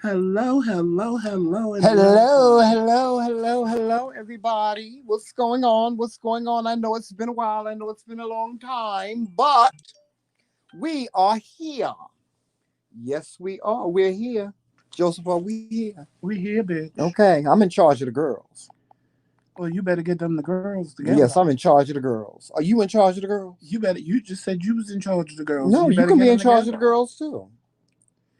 Hello, hello, hello, and Hello, welcome. hello, hello, hello, everybody. What's going on? What's going on? I know it's been a while. I know it's been a long time, but we are here. Yes, we are. We're here. Joseph, are we here? We here, bitch. Okay, I'm in charge of the girls. Well, you better get them the girls together. Yes, I'm in charge of the girls. Are you in charge of the girls? You better. You just said you was in charge of the girls, so No, you you better can get be them in charge of the together. girls too.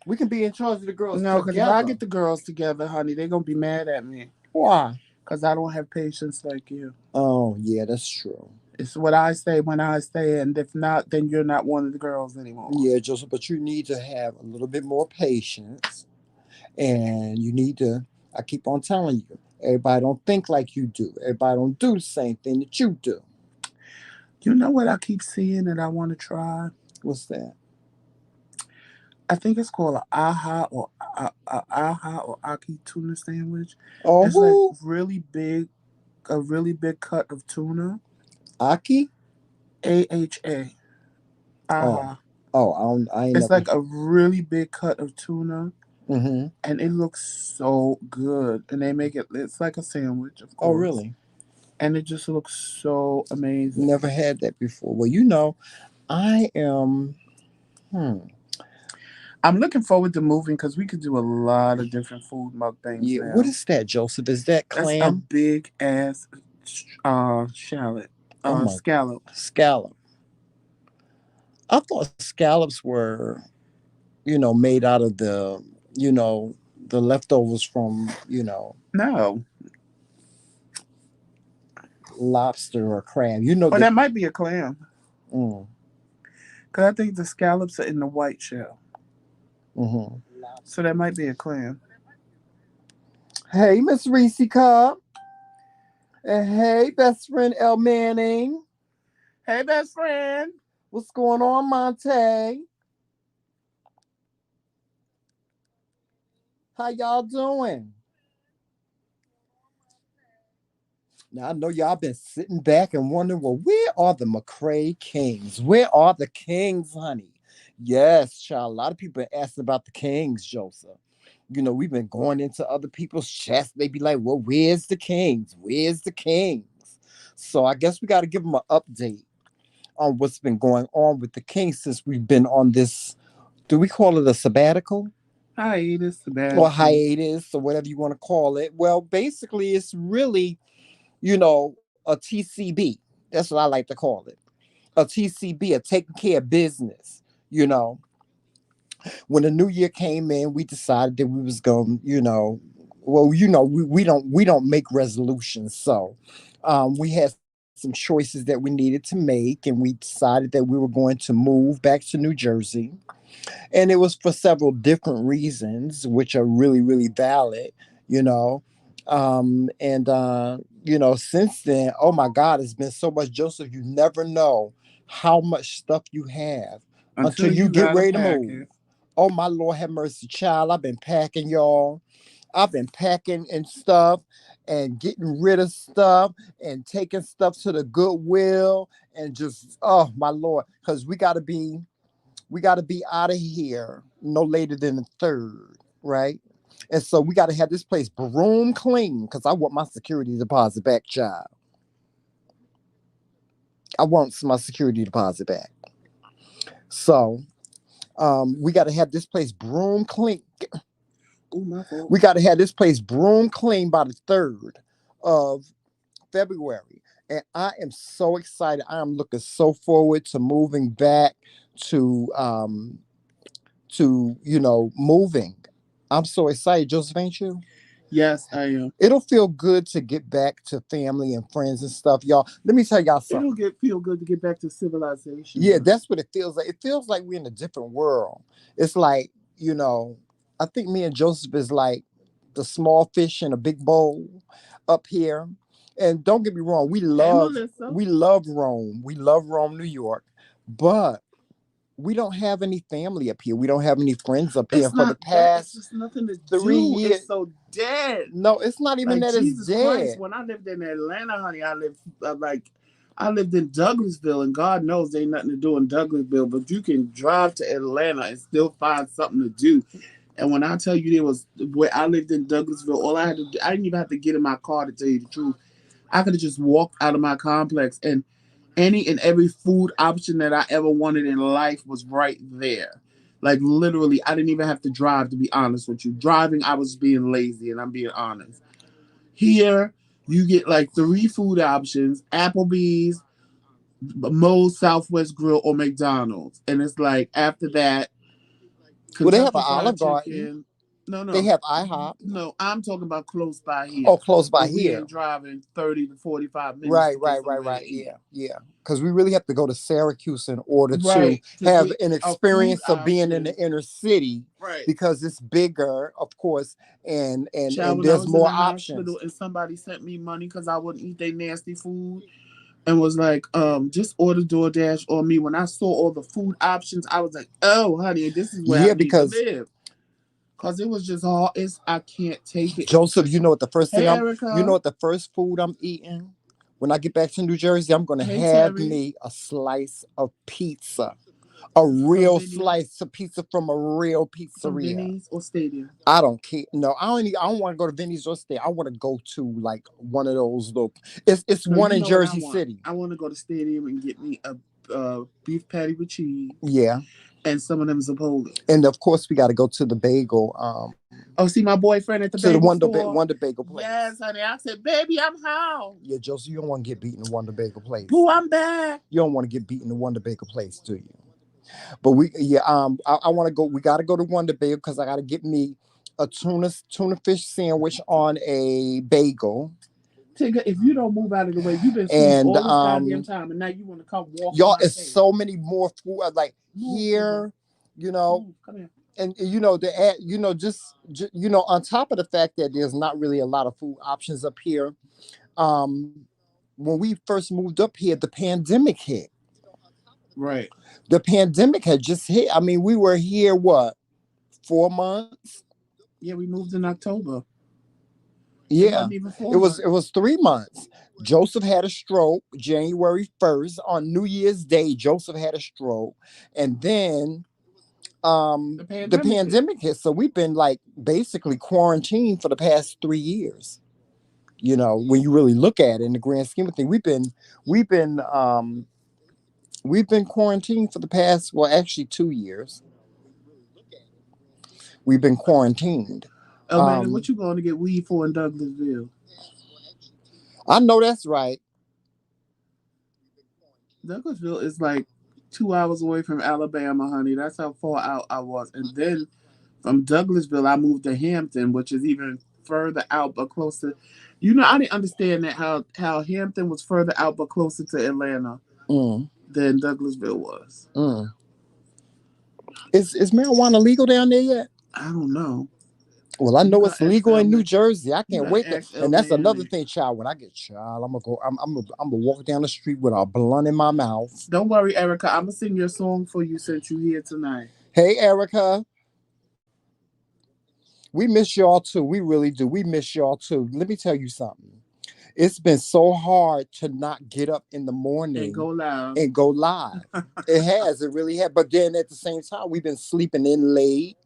We can be in charge of the girls No, because if I together. get the girls together, honey, they gonna be mad at me. Why? Because I don't have patience like you. Oh, yeah, that's true. It's what I say when I say, and if not, then you're not one of the girls anymore. Yeah, Joseph, but you need to have a little bit more patience. And you need to, I keep on telling you, everybody don't think like you do. Everybody don't do the same thing that you do. You know what I keep seeing that I want to try? What's that? I think it's called a aha or aki tuna sandwich. Oh, It's like who? a really big cut of tuna. Aki? AHA. Oh, Aha. I ain't It's never. like a really big cut of tuna, Mm-hmm. and it looks so good. And they make it. It's like a sandwich, of Oh, course, really? and it just looks so amazing. Never had that before. Well, I am. Hmm. I'm looking forward to moving because we could do a lot of different food mukbangs Yeah. What now. is that, Joseph? Is that That's a clam? big ass shallot, Oh my, scallop. scallop. I thought scallops were, made out of you know, the leftovers from, No, lobster or crab. You know or that. that might be a clam. Mm, Because I think the scallops are in the white shell. hmm. So that might be a clam. Hey, Miss Reese Cup. And hey, best friend El Manning. Hey, best friend. What's going on, Monte? How y'all doing? Now I know y'all been sitting back and wondering, well, where are the McCray Kings? Where are the Kings, honey? Yes, child. A lot of people are asking about the Kings, Joseph. We've been going into other people's chests. They be like, well, where's the Kings? Where's the Kings? So I guess we got to give them an update on what's been going on with the Kings since we've been on this. Do we call it a sabbatical Hiatus, or sabbatical. hiatus or whatever you want to call it? Well, basically, it's really, a TCB. That's what I like to call it. A TCB, a taking care of business. You know, when the new year came in, we decided that we was going, well, we don't make resolutions. So we had some choices that we needed to make, and we decided that we were going to move back to New Jersey. And it was for several different reasons, which are really, really valid, you know. Since then, oh my God, it's been so much, Joseph. You never know how much stuff you have until Until you you get got a ready to move. packet. Oh my Lord, have mercy, child. I've been packing, y'all. I've been packing and stuff and getting rid of stuff and taking stuff to the Goodwill and just, oh my Lord, because we got to be out of here no later than the third, right? And so we got to have this place broom clean because I want my security deposit back, child. I want my security deposit back. So we got to have this place broom clean. Oh, my fault. We got to have this place broom clean by the 3rd of February. And I am so excited. I am looking so forward to moving back to moving. I'm so excited, Joseph, ain't you? Yes, I am. It'll feel good to get back to family and friends and stuff, y'all. Let me tell y'all It'll something. get feel good to get back to civilization, Yeah, honey. that's what it feels like. It feels like we're in a different world. It's like, I think me and Joseph is like the small fish in a big bowl up here. And don't get me wrong, we Hey, love Melissa. we love Rome. We love Rome, New York. But we don't have any family up here. We don't have any friends up here. It's For the not that. It's past just nothing to 3 years, do. It's so dead. no, it's not even Like that it's Jesus Christ. dead. When I lived in Atlanta, honey, I lived in Douglasville, and God knows there ain't nothing to do in Douglasville. But you can drive to Atlanta and still find something to do. And when I tell you there was where I lived in Douglasville, all I had to do, I didn't even have to get in my car to tell you the truth. I could have just walked out of my complex and any and every food option that I ever wanted in life was right there. Like literally, I didn't even have to drive to be honest with you. Driving, I was being lazy and I'm being honest. Here, you get like three food options: Applebee's, Moe's Southwest Grill, or McDonald's. And it's like after that, Well, they have Kentucky an Fried Olive Garden. Chicken. No, They no, have IHOP. no. I'm talking about close by Oh, here, close by where we here. ain't driving 30 to 45 minutes Right, to get right, right, somewhere to right. eat. Yeah, yeah. Because we really have to go to Syracuse in order to Right to have get an a food experience of being in the option. inner city Right. because it's bigger, of course, and and Child, and when I there's was in more the hospital options. and somebody sent me money because I wouldn't eat their nasty food and was like, just order DoorDash or me. When I saw all the food options, I was like, oh, honey, this is where I Yeah, need to because live. Cause it was just hard. I can't take it. Joseph, you know what the first thing Hey, you know Erica. what the first food I'm eating when I get back to New Jersey, I'm gonna Hey, have Terry. me a slice of pizza, a From real Vinny's. slice of pizza from a real From pizzeria. Vinny's or Stadium. I don't care. No, I don't want to go to Vinny's or stay. I want to go to like one of those little. It's No, one you in know what I Jersey want. City. I want to go to Stadium and get me a beef patty with cheese Yeah, and some of them Zappolis. and of course we got to go to the bagel. Oh, see my boyfriend at the To the bagel store? Wonder Bagel place. Yes, honey. I said, baby, I'm home. Yeah, Joseph, you don't want to get beaten in the Wonder Bagel place. Boo, I'm back. You don't want to get beaten in the Wonder Bagel place, do you? But we, yeah, I want to go. We got to go to Wonder Bagel because I got to get me a tuna fish sandwich on a bagel, Tigger, if you don't move out of the way, you've been asleep and all this goddamn time, and now you want to come walk in y'all, my it's face. so many more food. Like Move, Tigger. here, you know, Move. Come here. and on top of the fact that there's not really a lot of food options up here. Um, when we first moved up here, the pandemic hit. Right. The pandemic had just hit. I mean, we were here what 4 months? Yeah, we moved in October. It Yeah, wasn't even it 4 months. was 3 months. Joseph had a stroke January 1st on New Year's Day. Joseph had a stroke, and then The the pandemic hit. pandemic hit. So we've been like basically quarantined for the past 3 years. When you really look at it in the grand scheme of things, we've been we've been quarantined for the past, well, actually 2 years. We've been quarantined. Oh man, and what Um, you going to get weed for in Douglasville? I know that's right. Douglasville is like 2 hours away from Alabama, honey. That's how far out I was. And then from Douglasville, I moved to Hampton, which is even further out but closer. I didn't understand that how Hampton was further out but closer to Atlanta Mm, than Douglasville was. mm. Is marijuana legal down there yet? I don't know. Well, I You know got it's ex legal in New Elman. Jersey. I You can't got wait to, ex El and that's another Manley. thing, child. When I get child, I'm gonna go. I'm gonna walk down the street with a blunt in my mouth. Don't worry, Erica. I'm gonna sing your song for you since you're here tonight. Hey, Erica, we miss y'all too. We really do. We miss y'all too. Let me tell you something. It's been so hard to not get up in the And go morning loud. and go live. It has. It really has. But then at the same time, we've been sleeping in late.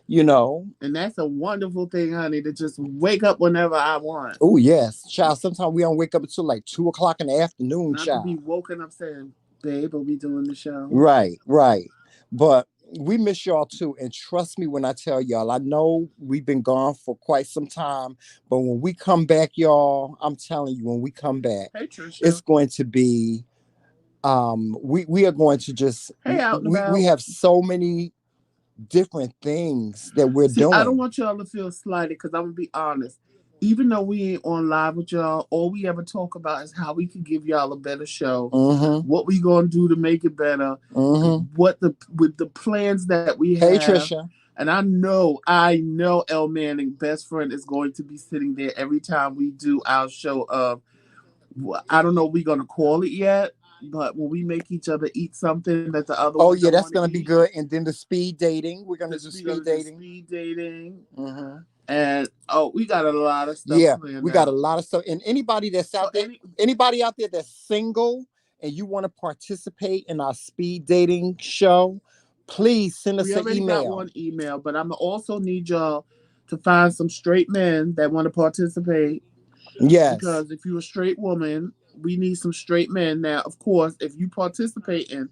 You know. And that's a wonderful thing, honey, to just wake up whenever I want. Oh yes, child. Sometimes we don't wake up until like 2 o'clock in the afternoon, Not to be child. woken up saying, babe, are we doing the show? Right, right. But we miss y'all too. And trust me when I tell y'all, I know we've been gone for quite some time, but when we come back, y'all, I'm telling you, when we come back, Hey, it's Trisha. going to be we are going to just Hey, out and we about. have so many different things that we're See, I don't doing. want y'all to feel slighted because I'm going to be honest. Even though we ain't on live with y'all, all we ever talk about is how we can give y'all a better show, Mm-hmm. what we going to do to make it better, Mm-hmm. what with the plans that we Hey have. Trisha. And I know El Manning, best friend, is going to be sitting there every time we do our show of, I don't know what we're going to call it yet, but when we make each other eat something that the other Oh one yeah, don't that's want to gonna be eat, good. And then the speed dating. We're gonna because do we're speed going to do dating. speed dating. Mm-hmm. And we got a lot of stuff Yeah, planned we got a out. lot of stuff. And So anybody out there that's single and you want to participate in our speed dating show, Please send We us an already got email. one email, but I'm also need y'all to find some straight men that want to participate. Yes. Because if you're a straight woman, we need some straight men. Now, of course, if you participate in,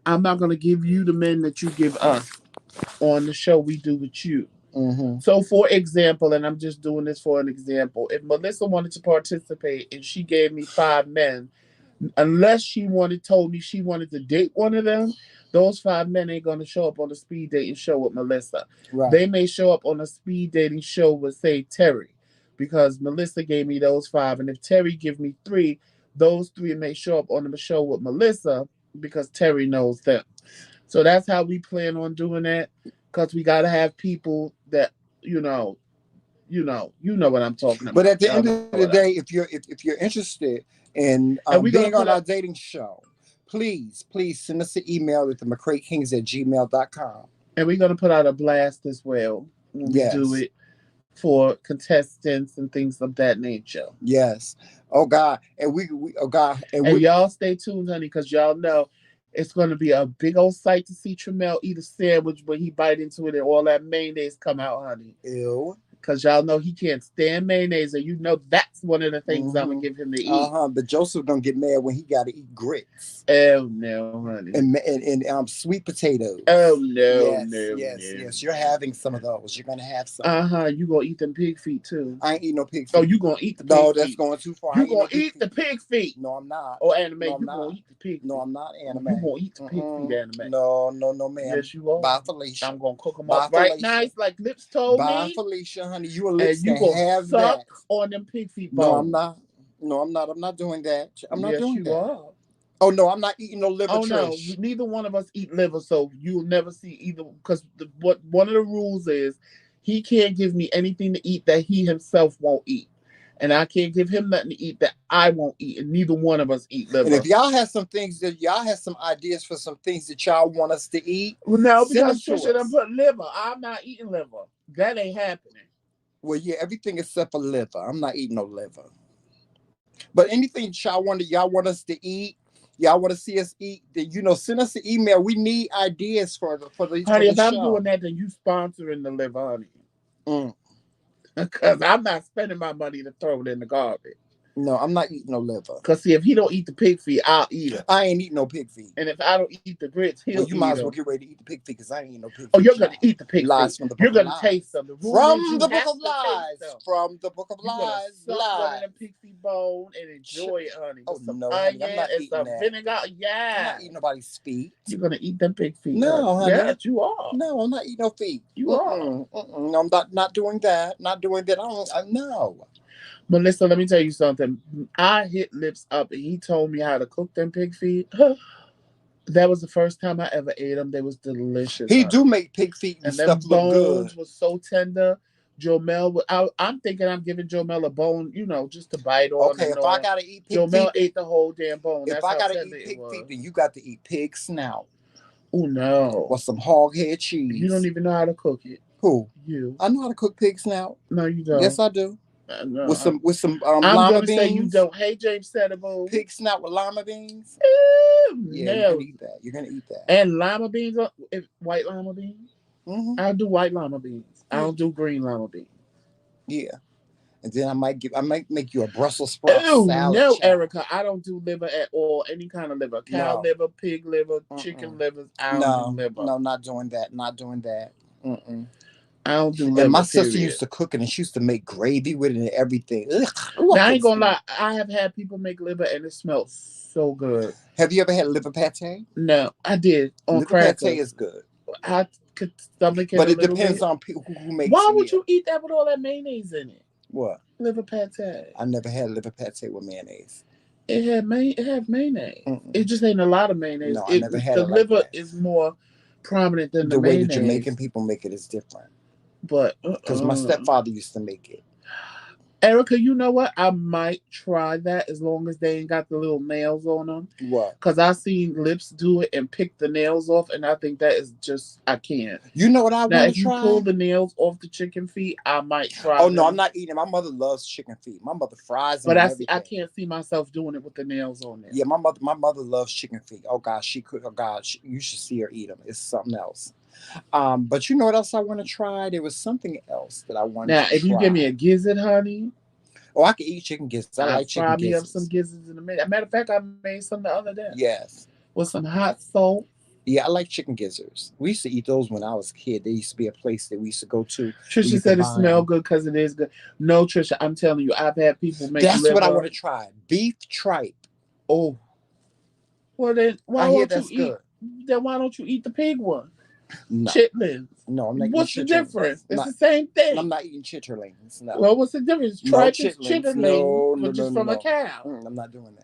I'm not gonna give you the men that you give us on the show we do with you. Mm-hmm. So, for example, and I'm just doing this for an example, if Melissa wanted to participate and she gave me 5 men, unless told me she wanted to date one of them, those 5 men ain't gonna show up on the speed dating show with Melissa. Right. They may show up on a speed dating show with, say, Terry, because Melissa gave me those 5, and if Terry give me 3, those 3 may show up on the show with Melissa because Terry knows them. So that's how we plan on doing that. Because we gotta have people that you know, you know what I'm talking But about. at the Y'all end know of the what day, if you're interested in and we're being gonna on put our up. dating show, please send us an email at themccraekings@gmail.com. And we're gonna put out a blast as well when we do Yes. it for contestants and things of that nature. Yes. Oh God. And we oh God. And And we y'all stay tuned, honey, because y'all know it's gonna be a big old sight to see Tramel eat a sandwich when he bite into it and all that mayonnaise come out, honey. ew. Because y'all know he can't stand mayonnaise, and you know that's one of the things I'm gonna Mm-hmm. give him to eat. Uh-huh. But Joseph gonna get mad when he gotta eat grits Oh no, honey. and sweet Oh potatoes. no, Yes, no, yes, no, yes. You're having some of those. You're gonna have some. You gonna eat them pig feet too. I ain't eating no pig Oh, feet. you gonna eat the pig No, that's feet. going too far. I You ain't eating gonna no pig eat feet. the pig feet. No, I'm not. Oh, anime, No, I'm you gonna not. eat the pig No, feet. I'm not You anime. gonna eat the pig feet, anime. No, no, no, ma'am. Yes, you are. Bye, Felicia. I'm gonna cook them up Bye, right Felicia. nice, like Lips told Bye, me, Felicia, honey. You and Lips and you can gonna have suck that. on them pig feet No, I'm bones. not. No, I'm not. I'm not doing that. I'm not Yes, doing you that. are. Oh no, I'm not eating no liver Oh no, trish. neither one of us eat liver, so you'll never see either. Because what one of the rules is, he can't give me anything to eat that he himself won't eat, and I can't give him nothing to eat that I won't eat, and neither one of us eat And liver. if y'all have some things that y'all have some ideas for some things that y'all want us to eat, Well, no, send because them to Trisha done us. put liver. I'm not eating liver. That ain't happening. Well, yeah, everything except for liver. I'm not eating no liver. But anything y'all want us to eat, y'all want to see us eat, then send us an email. We need ideas for Honey, the if I'm show. doing that, then you sponsoring the liver, honey. Mm. Because I'm not spending my money to throw it in the garbage. No, I'm not eating no liver. Because, see, if he don't eat the pig feet, I'll eat it. I ain't eating no pig feet. And if I don't eat the grits, he'll Well, you eat might as well them. get ready to eat the pig feet because I ain't eating no pig Oh, feet, you're going to child. eat the pig Lies feet. from the You're book of going to taste lies. them. The rule is From you the book have of to taste lies. them. From the book of You're going to lies. suck one of Lies. them pig feet bone and enjoy it, honey. Oh With some no, honey, I'm onion not and eating some that. vinegar. I'm Yeah. not eating nobody's feet. You're going to eat them pig feet, honey. No, honey. Yes, you are. No, I'm not eating no feet. You are. Mm-mm, mm-mm. No, I'm not doing that. Not doing that. No. Melissa, let me tell you something. I hit Lips up and he told me how to cook them pig feet. That was the first time I ever ate them. They was delicious, He do honey. make pig feet and And them stuff look good. bones was so tender. Jomel, I'm thinking I'm giving Jomel a bone, just to bite on Okay, and if I all. gotta eat pig Jomel feet, ate the whole damn bone. if That's I how gotta tender eat it pig feet, was. then you got to eat pig snout Oh or no. some hog head You don't cheese. even know how to cook it. Who? You. I know how to cook pig snout. No, you Yes, don't. I do. No. With some I'm lima gonna say you beans. don't. Hey, James Setable. Pig snout with lima beans. Yeah, you're gonna No. eat that. You're gonna eat that. And lima beans, white lima beans. Mm-hmm. I'll do white lima beans. I Yeah. don't do green lima beans. Yeah. And then I might make you a Brussels sprout Oh salad, no, child. Erica, I don't do liver at all. Any kind of liver, cow No. liver, pig liver, chicken Mm-mm. livers. I don't do No. liver. No, not doing that. Not doing that. Mm-mm. I don't do And my liver. sister Period. used to cook it and she used to make gravy with it and everything. Ugh. Ooh, I Now I ain't couldn't gonna stand lie. it. I have had people make liver and it smells so good. Have you ever had liver pate? No, I did on Liver pate crackers. is good. I could stomach it But a it little depends bit. on who makes Why it. would Yeah. you eat that with all that mayonnaise in it? What? Liver pate. I never had liver pate with mayonnaise. It had mayonnaise. It Mm-mm. just ain't a lot of mayonnaise. No, I never had The it like liver that. is more prominent than the The way the Jamaican mayonnaise. people make it is different. But Because my stepfather used to make it. Erica, you know what? I might try that as long as they ain't got the little nails on them. What? Cause I seen lips do it and pick the nails off, and I think that is just I can't. You know what I Now, want to if you pull try? the nails off the chicken feet, I might try Oh no, I'm them. not eating. My mother loves chicken feet. My mother fries them But and I everything. can't see myself doing it with the nails on there. Yeah, my mother loves chicken feet. Oh gosh, she could. Oh gosh, you should see her eat them. It's something else. But you know what else I want to try? There was something else that I wanted Now, to if you give me try. a gizzard, honey, Oh, I can eat chicken gizzards. I I'll like chicken fry me up some gizzards. gizzards in a minute. As a matter of fact, I made some the other day Yes. with some hot salt. Yeah, I like chicken gizzards. We used to eat those when I was a kid. There used to be a place that we used to go to where Trisha you could said it buy smelled them. good because it is good. No, Trisha, I'm telling you, I've had people make That's what I want liver. to try. Beef tripe. Oh, well then, why I hear won't you that's eat? good. Then why don't you eat the pig one? No, Chitlins. no, I'm not eating What's the chitterlings. difference? It's the same thing. I'm not eating chitterlings. No, Well, what's the difference? no Tripe is chitlins. chitterling, No, no, but no, just no, from a no. cow. I'm not doing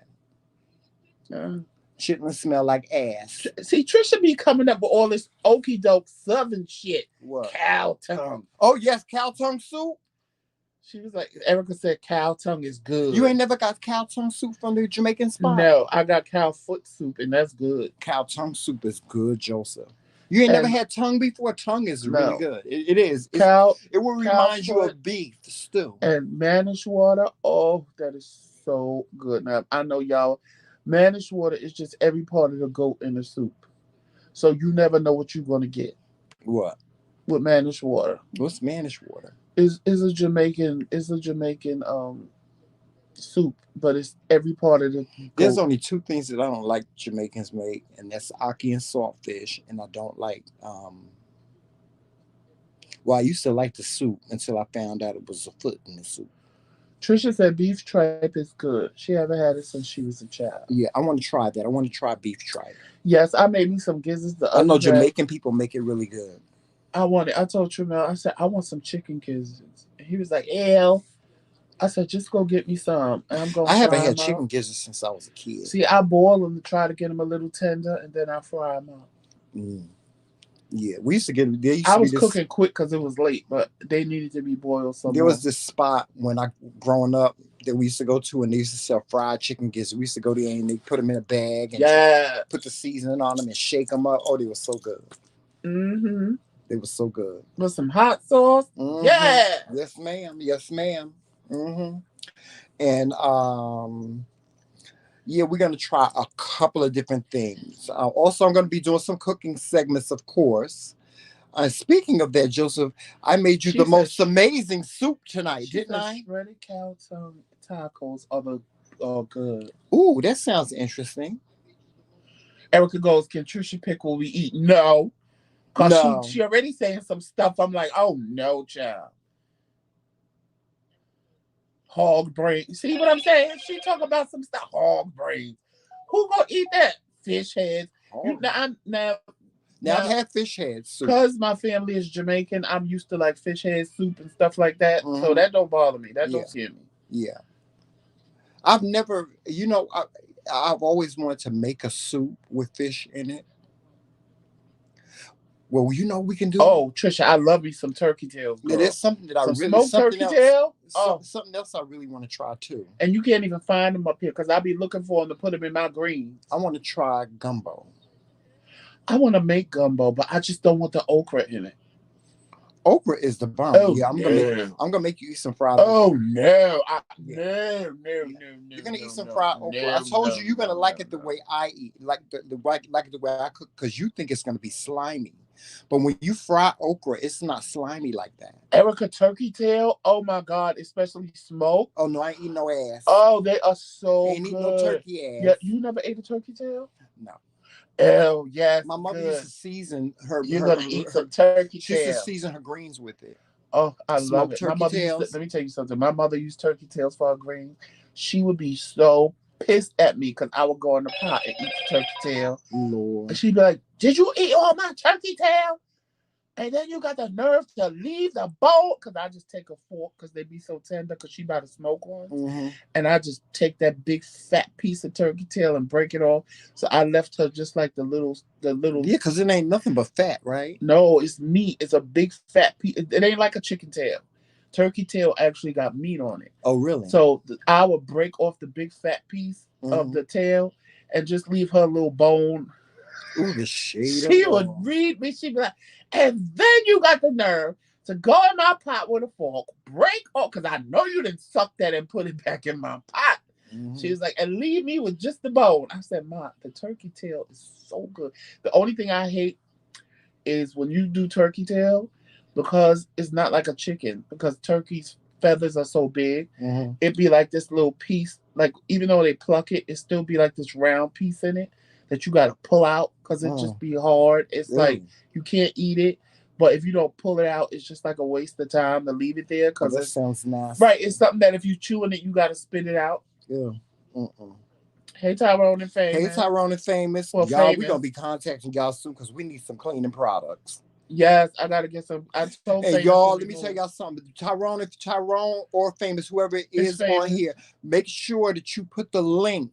that. Uh, Chitlins smell like ass. See, Trisha be coming up with all this okey doke southern shit. What? Cow tongue. Oh yes, cow tongue soup. She was like, Erica said cow tongue is You good. ain't never got cow tongue soup from the Jamaican spot. No, I got cow foot soup, and that's good. Cow tongue soup is good, Joseph. You ain't never And had tongue before. Tongue is really no, good. It is. cow It will cow remind you foot of beef stew. and manish water. Oh, that is so good. Now I know y'all. Manish water is just every part of the goat in the soup, so you never know what you're gonna get What? with manish water. What's Spanish water? Is a Jamaican soup, but it's every part of the There's goat. only two things that I don't like Jamaicans make, and that's ackee and saltfish. And I don't like. Well, I used to like the soup until I found out it was a foot in the soup. Trisha said beef tripe is good. She haven't had it since she was a child. Yeah, I want to try that. I want to try beef tripe. Yes, I made me some gizzards the I other know day. Jamaican people make it really good. I wanted. I told Tramel. I said I want some chicken gizzards. And he was like, "Ew." I said, "Just go get me some, and I'm gonna I haven't fry had them chicken out." gizzards since I was a kid. See, I boil them to try to get them a little tender, and then I fry them out. Mm. Yeah, we used to get. There used I to be was this. cooking quick because it was late, but they needed to be boiled some There was more. this spot when I growing up that we used to go to, and they used to sell fried chicken gizzards. We used to go there and they put them in a bag and Yeah. put the seasoning on them and shake them up. Oh, they were so good. Mm-hmm. They were so good. With some hot sauce. Mm-hmm. Yeah. Yes, ma'am. Yes, ma'am. Mm-hmm. And yeah, we're gonna try a couple of different things. Also, I'm gonna be doing some cooking segments, of course. Speaking of that, Joseph, I made you She the said. most amazing soup tonight, She didn't said I? shredded cow tongue tacos are good. Ooh, that sounds interesting. Erica goes, "Can Trisha pick what we eat?" No, cause she No. she already saying some stuff. I'm like, "Oh no, child." Hog brain. See what I'm saying? She talk about some stuff. Hog brain. Who gonna eat that? Fish heads. You Oh. now I'm Now I've now had fish head soup. because my family is Jamaican. I'm used to like fish head soup and stuff like that. So Hmm. that don't bother me. That Yeah, don't scare me. yeah. I've never, I've always wanted to make a soup with fish in it. Well, we can do. Oh, Trisha, I love me some turkey tails, Yeah, there's girl. something that I Some really, smoked something turkey else, tail. Oh, something else I really want to try too. and you can't even find them up here because I be looking for them to put them in my greens. I want to try gumbo. I want to make gumbo, but I just don't want the okra in it. Okra is the bomb. Oh Yeah, no! I'm gonna make you eat some fried Oh okra. no! Yeah, yeah. No! You're gonna eat No! some No! fried okra. I No! told you No! you're gonna No! like No! it the No! way I eat, like the way I cook, because you think it's gonna be slimy. But when you fry okra, it's not slimy like that. Erica turkey tail. Oh my god! Especially smoked. Oh no, I ain't eating no ass. Oh, they are so Ain't eating no good. turkey Yeah, ass. you never ate a turkey tail? No. Oh yes, My mother used to good. season her You're her gonna eat her. some turkey She used to tail. season her greens with it. Oh, I love Smoked it. My turkey mother used to. tails. Let me tell you something. My mother used turkey tails for her greens. She would be so pissed at me because I would go in the pot and eat the turkey tail, and Lord. she'd be like, "Did you eat all my turkey tail? And then you got the nerve to leave the bowl?" Because I just take a fork because they be so tender. Because she about to smoke ones, Mm-hmm. and I just take that big fat piece of turkey tail and break it off. So I left her just like the little. Yeah, because it ain't nothing but fat, right? No, it's meat. It's a big fat piece. It ain't like a chicken tail. turkey tail actually got meat on it. Oh, really? So I would break off the big fat piece of Mm-hmm. the tail and just leave her little bone. Ooh, the shade of She would law. read me. She'd be like, and then you got the nerve to go in my pot with a fork, break off, because I know you didn't suck that and put it back in my pot. She Mm-hmm. was like, and leave me with just the bone. I said, Ma, the turkey tail is so good. The only thing I hate is when you do turkey tail, because it's not like a chicken, because turkey's feathers are so big, Mm-hmm. it'd be like this little piece, like even though they pluck it, it still be like this round piece in it that you gotta pull out because it just Mm. be hard. It's like Really? you can't eat it. But if you don't pull it out, it's just like a waste of time to leave it there Oh, because that it's sounds right. nasty. It's something that if you chewing it, you gotta spit it out. Yeah. Mm-mm. Hey Tyrone and Hey, Famous. Tyrone and Famous. Well, Y'all, we going Famous. to be contacting y'all soon because we need some cleaning products. Yes, I gotta get some. I told And Famous when y'all, we let me tell move. y'all something. Tyrone, if Tyrone or Famous, whoever it It's is on Famous. here, make sure that you put the link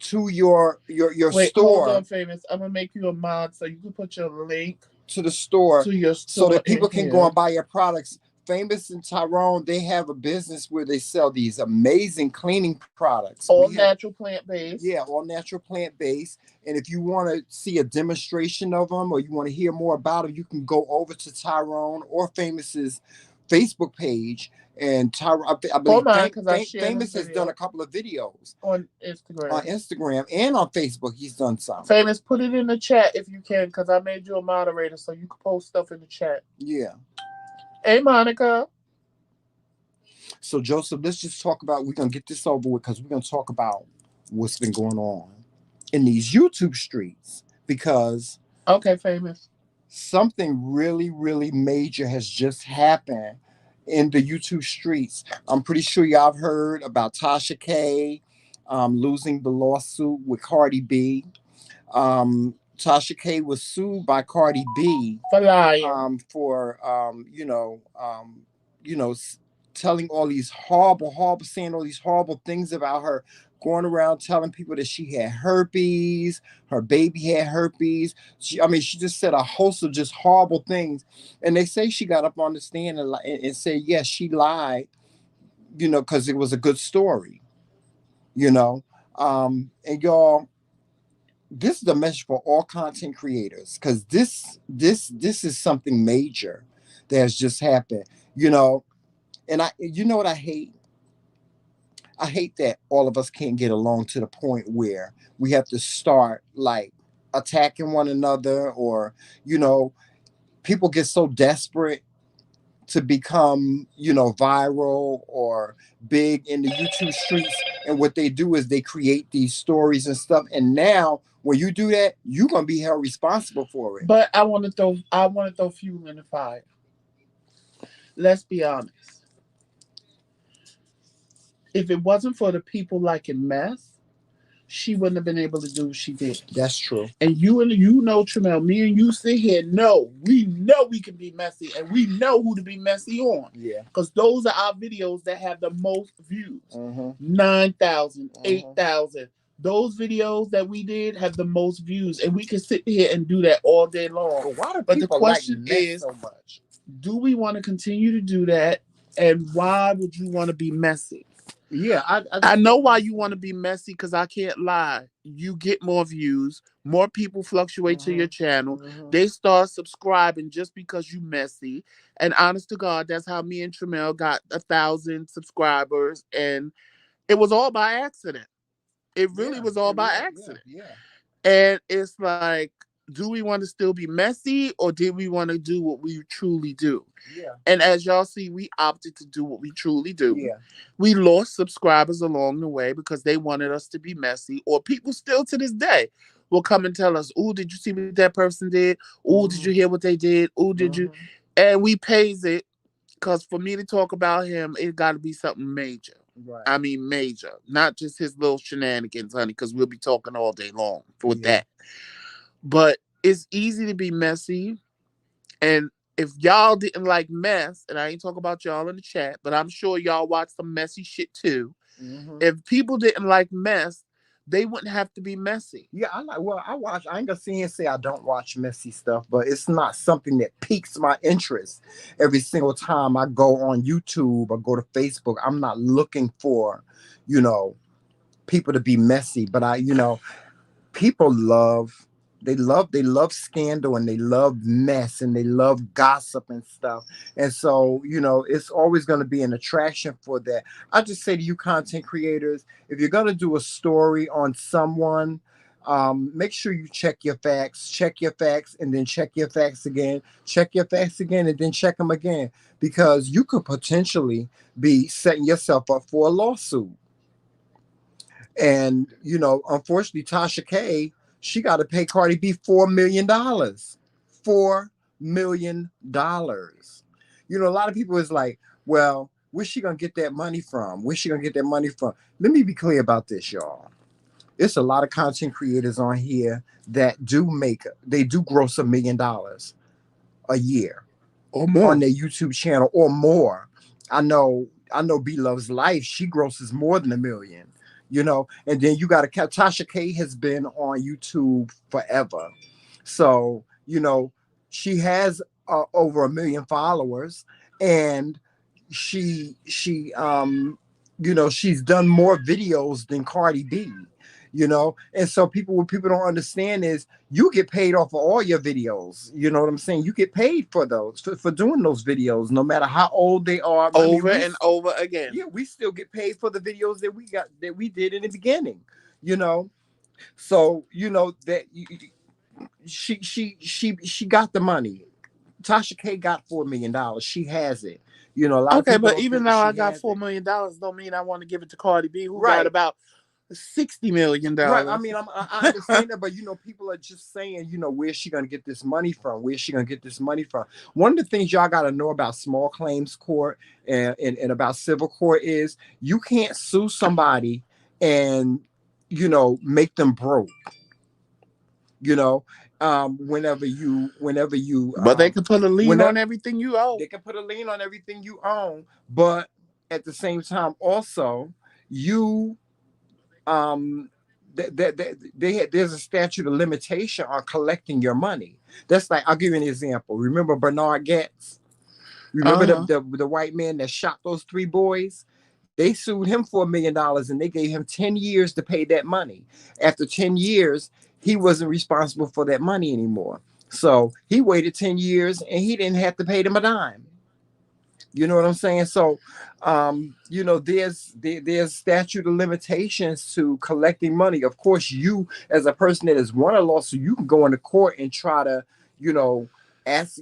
to your Wait, hold on, store, Famous. I'm gonna make you a mod so you can put your link to the store, to your so store that in people can go here. and buy your products. Famous and Tyrone, they have a business where they sell these amazing cleaning products. We All have, natural plant yeah, based. all natural plant based. And if you want to see a demonstration of them or you want to hear more about them, you can go over to Tyrone or Famous's Facebook page. And Tyrone, I Or believe mine, because I share this Famous has done a video couple of videos on on Instagram. Instagram and on Facebook. He's done some. Famous, put it in the chat if you can, because I made you a moderator so you can post stuff in the chat. Yeah. Hey, Monica. So Joseph, let's just talk about. We're gonna get this over with because we're gonna talk about what's been going on in these YouTube streets because Okay, Famous. something really, really major has just happened in the YouTube streets. I'm pretty sure y'all have heard about Tasha K losing the lawsuit with Cardi B. Tasha K was sued by Cardi B For lying. for you know, telling all these horrible, horrible, saying all these horrible things about her, going around telling people that she had herpes, her baby had herpes. I mean, she just said a host of just horrible things, and they say she got up on the stand and said, yes, she lied, because it was a good story, you know. And y'all, this is a message for all content creators because this is something major that has just happened, you know. And you know what I hate that all of us can't get along to the point where we have to start like attacking one another, or you know people get so desperate to become, viral or big in the YouTube streets. And what they do is they create these stories and stuff. And now, when you do that, you're gonna be held responsible for it. But I want to throw fuel in the fire. Let's be honest. If it wasn't for the people liking mess, she wouldn't have been able to do what she did. That's true. And you know, Tramel, me and you sit here, we know we can be messy and we know who to be messy on. Yeah. Because those are our videos that have the most views. Mm-hmm. 9,000, Mm-hmm. 8,000. Those videos that we did have the most views. And we can sit here and do that all day long. But why do But the people like question mess is, so much? do we want to continue to do that? And why would you want to be messy? Yeah, I I just know don't why you want to understand. be messy because I can't lie. You get more views, more people fluctuate to Mm-hmm. your channel. Mm-hmm. They start subscribing just because you messy. And honest to God, that's how me and Tramel got 1,000 subscribers, and it was all by accident. It really Yeah, was all it by was. Yeah, accident. yeah, And it's like, do we want to still be messy or did we want to do what we truly do? yeah, And as y'all see, we opted to do what we truly do. yeah. We lost subscribers along the way because they wanted us to be messy, or people still to this day will come and tell us, "Oh, did you see what that person did? Oh, did you Mm-hmm. hear what they did? Oh, did you?" Mm-hmm. And we pays it because for me to talk about him, it got to be something major. Right. I mean, major, not just his little shenanigans, honey, because we'll be talking all day long for Yeah. that. But it's easy to be messy. And if y'all didn't like mess, and I ain't talking about y'all in the chat, but I'm sure y'all watch some messy shit too. Mm-hmm. If people didn't like mess, they wouldn't have to be messy. Yeah, I like. Well, I watch. I ain't gonna sit here and say I don't watch messy stuff, but it's not something that piques my interest. Every single time I go on YouTube or go to Facebook, I'm not looking for, you know, people to be messy. But people love scandal, and they love mess, and they love gossip and stuff. And so it's always going to be an attraction for that. I just say to you, content creators, if you're going to do a story on someone, make sure you check your facts, and then check your facts again, check your facts again, and then check them again, because you could potentially be setting yourself up for a lawsuit. And unfortunately, Tasha K, she got to pay Cardi B $4 million. $4 million. A lot of people is like, well, where's she gonna get that money from? Where's she gonna get that money from? Let me be clear about this, y'all. It's a lot of content creators on here that they do gross $1 million a year Or on more. their YouTube channel or more. I know B Loves Life, she grosses more than 1 million. And then you got to Tasha K has been on YouTube forever. So, she has over 1 million followers, and she's done more videos than Cardi B. And so what people don't understand is you get paid off of all your videos. You know what I'm saying? You get paid for those, for doing those videos, no matter how old they are. I mean, Over and over again. yeah, we still get paid for the videos that we did in the beginning. You know, so that she got the money. Tasha K got $4 million. She has it. A lot of Okay, people but don't even think that though I she got has $4 it. million dollars, don't mean I want to give it to Cardi B, who got Right. about $60 million. Right. I mean, I understand that, but people are just saying, where's she gonna get this money from? Where's she gonna get this money from? One of the things y'all gotta know about small claims court and about civil court is you can't sue somebody and make them broke. You know, whenever you But they can put a lien whenever on everything you owe. they can put a lien on everything you own, but at the same time, also you there's a statute of limitation on collecting your money. That's like, I'll give you an example. Remember Bernard Getz? Remember Uh-huh. the white man that shot those three boys? They sued him for $1 million, and they gave him 10 years to pay that money. After 10 years, he wasn't responsible for that money anymore. So he waited 10 years, and he didn't have to pay them a dime. You know what I'm saying? So, there's statute of limitations to collecting money. Of course, you as a person that has won a lawsuit, you can go into court and try to, you know, ask,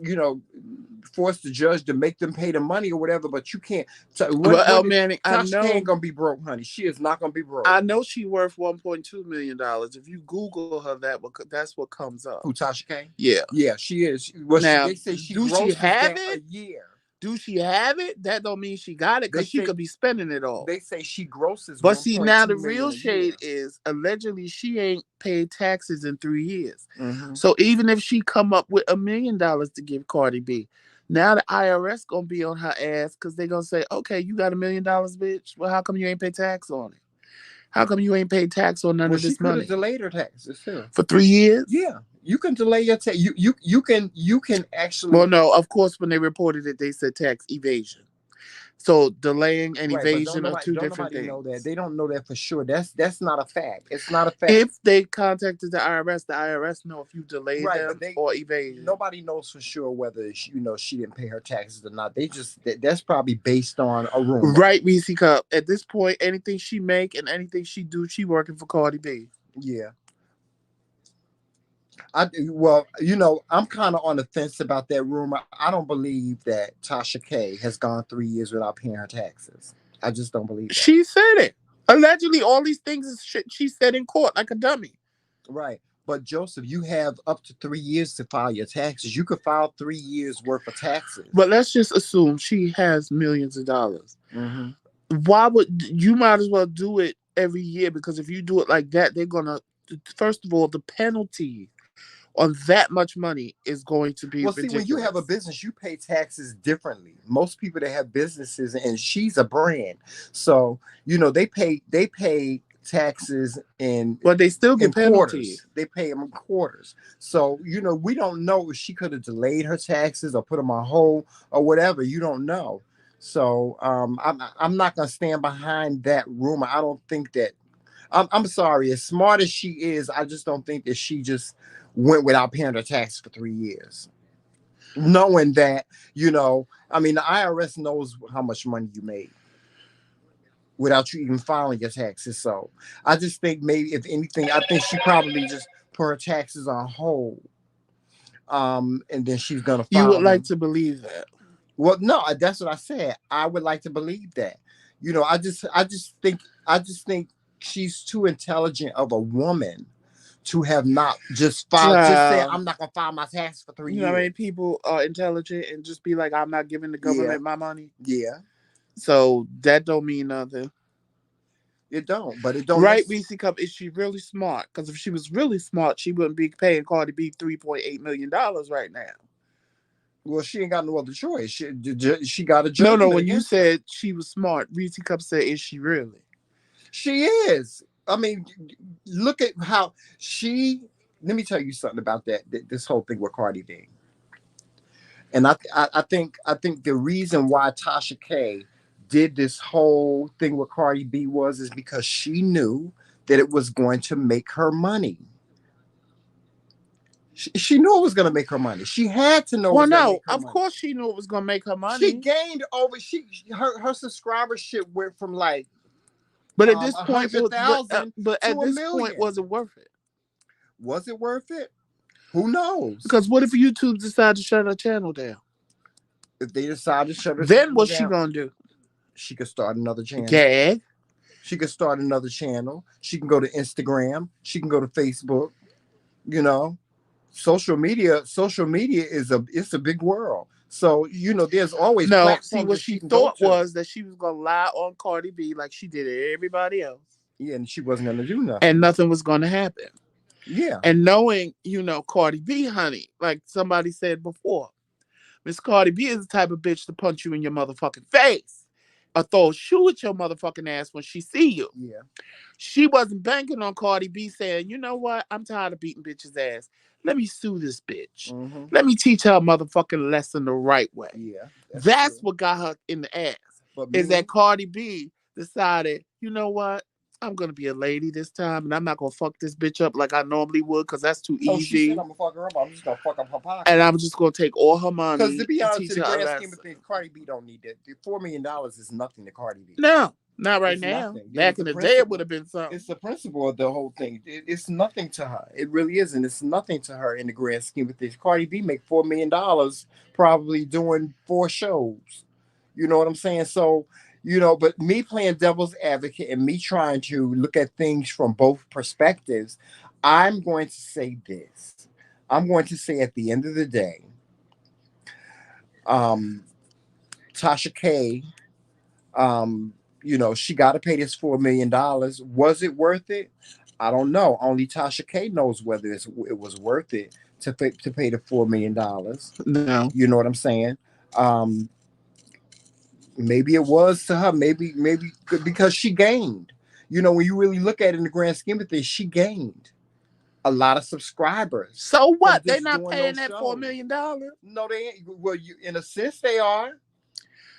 force the judge to make them pay the money or whatever. But you can't. So Well, El when Manning, Tasha K ain't gonna be broke, honey. She is not gonna be broke. I know she worth $1.2 million. If you Google her, that's what comes up. Who, Tasha K? Yeah. Yeah, she is. Well, Now, they say she do she grosses have that a it? year. Do she have it? That don't mean she got it, They because she say could be spending it all. they say she grosses But see, now 1.2 the million real a year. shade is allegedly she ain't paid taxes in 3 years. Mm-hmm. So even if she come up with $1 million to give Cardi B, now the IRS gonna be on her ass, because they gonna say, okay, you got $1 million, bitch. Well, how come you ain't pay tax on it? How come you ain't paid tax on none Well, of she this could have money delayed her taxes too. for 3 years? Yeah, you can delay your tax. You can Well, actually. no, of course, when they reported it, they said tax evasion. So delaying and Right, but don't evasion are nobody two don't different nobody know that. things. They don't know that for sure. That's not a fact. It's not a fact. If they contacted the IRS know if you delayed Right, but them or evaded. nobody knows for sure whether she didn't pay her taxes or not. That's probably based on a rumor. Right, BC Cup. At this point, anything she make and anything she do, she working for Cardi B. Yeah. Well, I'm kind of on the fence about that rumor. I don't believe that Tasha K has gone 3 years without paying her taxes. I just don't believe that. She said it. Allegedly, all these things is shit she said in court like a dummy. Right. But Joseph, you have up to 3 years to file your taxes. You could file 3 years worth of taxes. But let's just assume she has millions of dollars. Mm-hmm. Why would you might as well do it every year? Because if you do it like that, they're gonna, first of all, the penalty on that much money is going to be Well, see, when you have a ridiculous. business, you pay taxes differently. Most people that have businesses, and she's a brand, so they pay taxes But they still in get penalties. quarters. They pay them in quarters. So, we don't know if she could have delayed her taxes or put them on hold or whatever. You don't know. So I'm not gonna stand behind that rumor. I don't think that I'm sorry, as smart as she is, I just don't think that she just went without paying her taxes for 3 years. Knowing that, I mean, the IRS knows how much money you made without you even filing your taxes. So I just think maybe, if anything, I think she probably just put her taxes on hold. And then she's gonna You would file like them. to believe that. Well, no, that's what I said. I would like to believe that. I just think she's too intelligent of a woman to have not just filed. Just say, Child, I'm not gonna file my taxes for three you know how years. many people are intelligent and just be like, I'm not giving the Yeah, government my money? yeah. So that don't mean nothing. It don't, but it don't. Right, Reese Cup, is she really smart? Because if she was really smart, she wouldn't be paying Cardi B $3.8 million right now. Well, she ain't got no other choice. She got a No, no, judgment when you against her. said she was smart, Reese Cup said, is she really? She is. I mean, look at how she. Let me tell you something about that. This whole thing with Cardi B, and I think the reason why Tasha K did this whole thing with Cardi B is because she knew that it was going to make her money. She knew it was going to make her money. She had to know it Well, was going to no, make her of money. course she knew it was going to make her She money. gained over. Her subscribership went from like But at this a point, hundred thousand but to at a this point, million. was it worth it? Was it worth it? Who knows? Because what if YouTube decided to shut her channel down? If they decide to shut her Then channel what's she down, gonna do? she could start another channel. Gag? She could start another channel. She can go to Instagram. She can go to Facebook. You know, social media it's a big world. So there's always No. See, platforms what that she she can go thought to. was that she was gonna lie on Cardi B like she did everybody else, Yeah, and she wasn't gonna do and nothing. nothing was gonna happen. Yeah. And knowing, Cardi B, honey, like somebody said before, Miss Cardi B is the type of bitch to punch you in your motherfucking face or throw a shoe at your motherfucking ass when she see you. Yeah. She wasn't banking on Cardi B saying, you know what? I'm tired of beating bitches' ass. Let me sue this bitch. Mm-hmm. Let me teach her a motherfucking lesson the right way. Yeah, that's That's true. what got her in the ass. But Is that me, Cardi B decided, you know what? I'm gonna be a lady this time, and I'm not gonna fuck this bitch up like I normally would, cause that's too no, she said easy. I'm gonna fuck her up. I'm just gonna fuck up her And pockets. I'm just gonna take all her Because to money be and honest, teach in the her a grand scheme of lesson. things, Cardi B don't need that. The $4 million is nothing to Cardi B. No, not right It's now. nothing. Back It's in the the day, it would principle. have been something. It's the principle of the whole thing. It's nothing to her. It really isn't. It's nothing to her in the grand scheme of things. Cardi B make $4 million probably doing 4 shows. You know what I'm saying? So, but me playing devil's advocate and me trying to look at things from both perspectives, I'm going to say this. I'm going to say at the end of the day, um, Tasha K, she got to pay this $4 million. Was it worth it? I don't know. Only Tasha K knows whether it was worth it to pay the $4 million. No. You know what I'm saying? Um, maybe it was to her. Maybe because she gained. When you really look at it in the grand scheme of things, she gained a lot of subscribers So from what? They just not doing paying those that $4 shows. million dollars. No, they ain't. Well, in a sense, they are.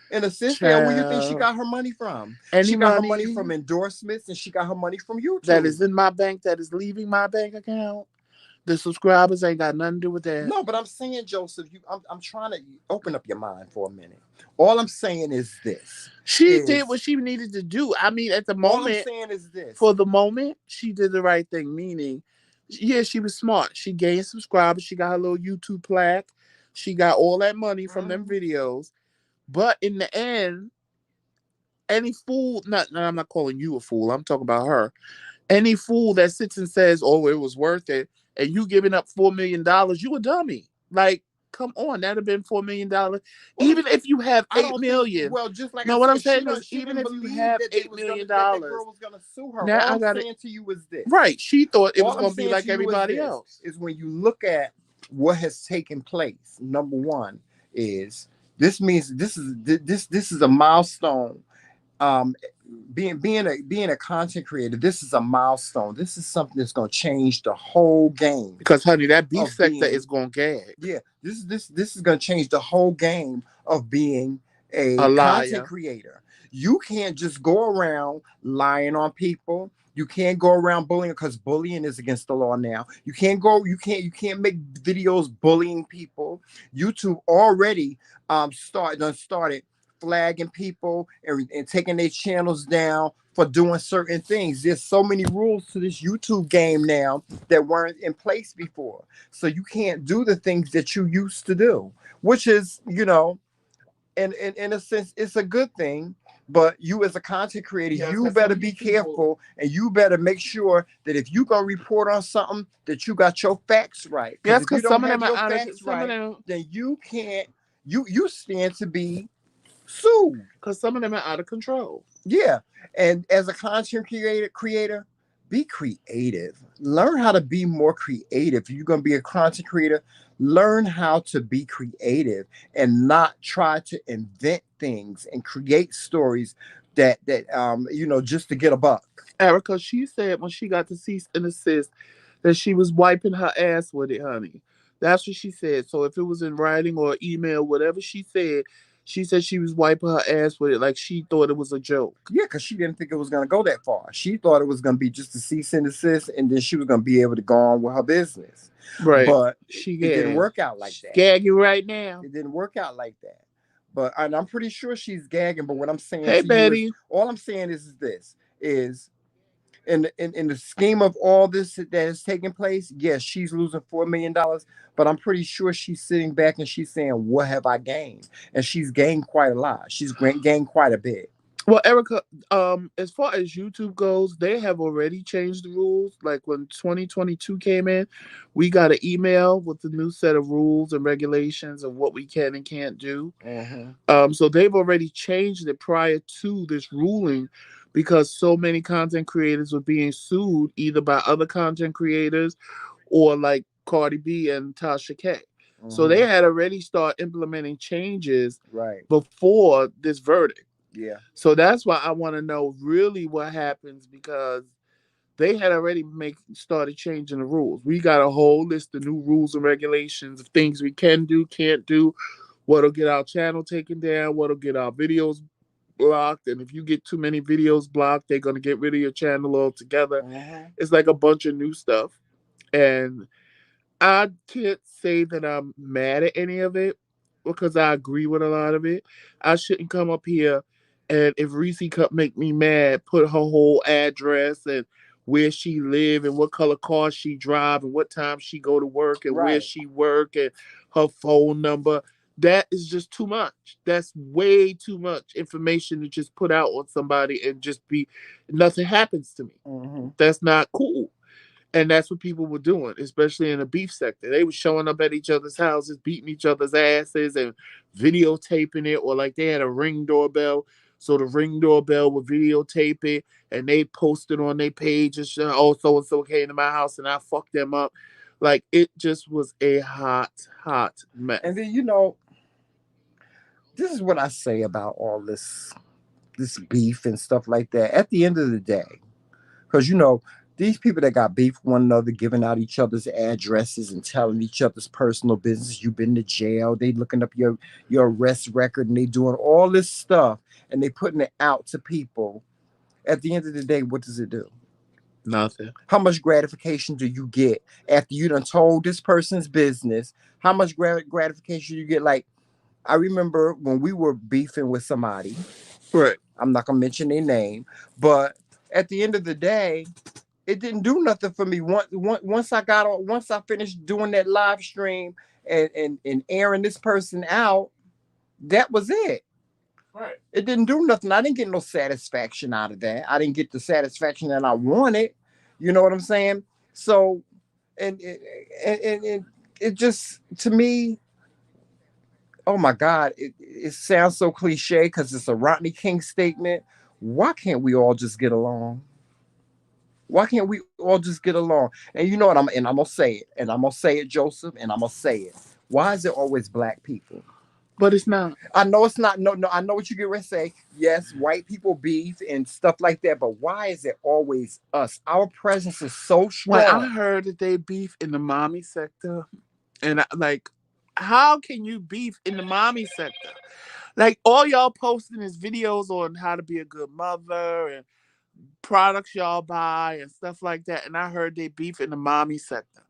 In a sense, they are. Where you think she Child. got her money from? Any She got her money from money endorsements, and she got her money from that YouTube. is in my bank that is leaving my bank account, the subscribers ain't got nothing to do with that. No, but I'm saying, Joseph, I'm trying to open up your mind for a minute. All I'm saying is this: She did what is she needed to do. I mean, at the all I'm moment, saying is this. for the moment, she did the right thing. Meaning, yeah, she was smart. She gained subscribers. She got her little YouTube plaque. She got all that money from them Mm, videos. But in the end, any fool, not, no, I'm not calling you a fool. I'm talking about her. Any fool that sits and says, "Oh, it was worth it," and you giving up $4 million, you a dummy. Like, come on, that'd have been $4 million. well, Even if you have I eight don't think. million. Well, just like I No, what I'm said, saying is, she even didn't if you believe have that they eight was gonna million that that dollars, girl was gonna sue her. now All I I'm got it. saying to you is this. Right, she thought it was All I'm gonna be saying like to you is everybody this: else. is when you look at what has taken place. Number one is this means this is a milestone. Um, being a content creator, this is a milestone. This is something that's going to change the whole game Because honey, that beef of sector is being. gonna gag. Yeah, this is going to change the whole game of being A a content liar. creator. You can't just go around lying on people. You can't go around bullying, because bullying is against the law now. You can't make videos bullying people. YouTube already started flagging people and taking their channels down for doing certain things. There's so many rules to this YouTube game now that weren't in place before. So you can't do the things that you used to do, which is, in a sense, it's a good thing. But you, as a content creator, Yes, you because some better of be these people. careful, and you better make sure that if you gonna report on something, that you got your facts right. Because Yes, if you because don't some of have them are your out of. facts Some of right, them. then you can't. You stand to be sued. Because some of them are out of control. Yeah. And as a content creator, be creative. Learn how to be more creative. If you're gonna be a content creator, learn how to be creative and not try to invent things and create stories that just to get a buck. Erica, she said when she got the cease and desist that she was wiping her ass with it, honey. That's what she said. So if it was in writing or email, whatever she said she was wiping her ass with it like she thought it was a joke. Yeah, because she didn't think it was gonna go that far. She thought it was gonna be just a cease and desist, and then she was gonna be able to go on with her business. Right. But She it didn't gagged. work out like She's that. gagging right now. It didn't work out like that. But and I'm pretty sure she's gagging. But what I'm saying Hey to you is, Betty. all I'm saying is this: is in the scheme of all this that is taking place, yes, she's losing $4 million. But I'm pretty sure she's sitting back and she's saying, "What have I gained?" And she's gained quite a lot. She's gained quite a bit. Well, Erica, as far as YouTube goes, they have already changed the rules. Like when 2022 came in, we got an email with the new set of rules and regulations of what we can and can't do. Mm-hmm. So they've already changed it prior to this ruling because so many content creators were being sued either by other content creators or like Cardi B and Tasha K. So they Mm-hmm. had already started implementing changes Right. before this verdict. Yeah. So that's why I want to know really what happens because they had already make started changing the rules. We got a whole list of new rules and regulations of things we can do, can't do, what'll get our channel taken down, what'll get our videos blocked, and if you get too many videos blocked, they're gonna get rid of your channel altogether. Mm-hmm. It's like a bunch of new stuff. And I can't say that I'm mad at any of it because I agree with a lot of it. I shouldn't come up here and if Reese Cup make me mad, put her whole address and where she live and what color car she drive and what time she go to work and where Right. she work and her phone number. That is just too much. That's way too much information to just put out on somebody and just be nothing happens to me. Mm-hmm. That's not cool. And that's what people were doing, especially in the beef sector. They were showing up at each other's houses, beating each other's asses and videotaping it, or like they had a ring doorbell. So the ring doorbell would videotape it and they posted on their page and shit, oh, so and so came to my house and I fucked them up. Like it just was a hot, hot And mess. then this is what I say about all this beef and stuff like that. At the end of the day, because these people that got beef with one another, giving out each other's addresses and telling each other's personal business. You've been to jail. They looking up your arrest record, and they doing all this stuff, and they putting it out to people. At the end of the day, what does it do? Nothing. How much gratification do you get after you done told this person's business? How much gratification you get? Like, I remember when we were beefing with somebody. Right. I'm not gonna mention their name, but at the end of the day, it didn't do nothing for me. Once I finished doing that live stream and airing this person out, that was it. Right. It didn't do nothing. I didn't get no satisfaction out of that. I didn't get the satisfaction that I wanted. You know what I'm saying? So, and it just, to me, oh my God, it sounds so cliche because it's a Rodney King statement. Why can't we all just get along? Why can't we all just get along? And you know what? I'm gonna say it, and I'm gonna say it, Joseph, and I'm gonna say it. Why is it always black people? But it's not. I know it's not. No, no. I know what you get ready to say. Yes, white people beef and stuff like that. But why is it always us? Our presence is so When I strong. heard that they beef in the mommy sector, and like, how can you beef in the mommy sector? Like, all y'all posting is videos on how to be a good mother and products y'all buy and stuff like that. And I heard they beef in the mommy sector.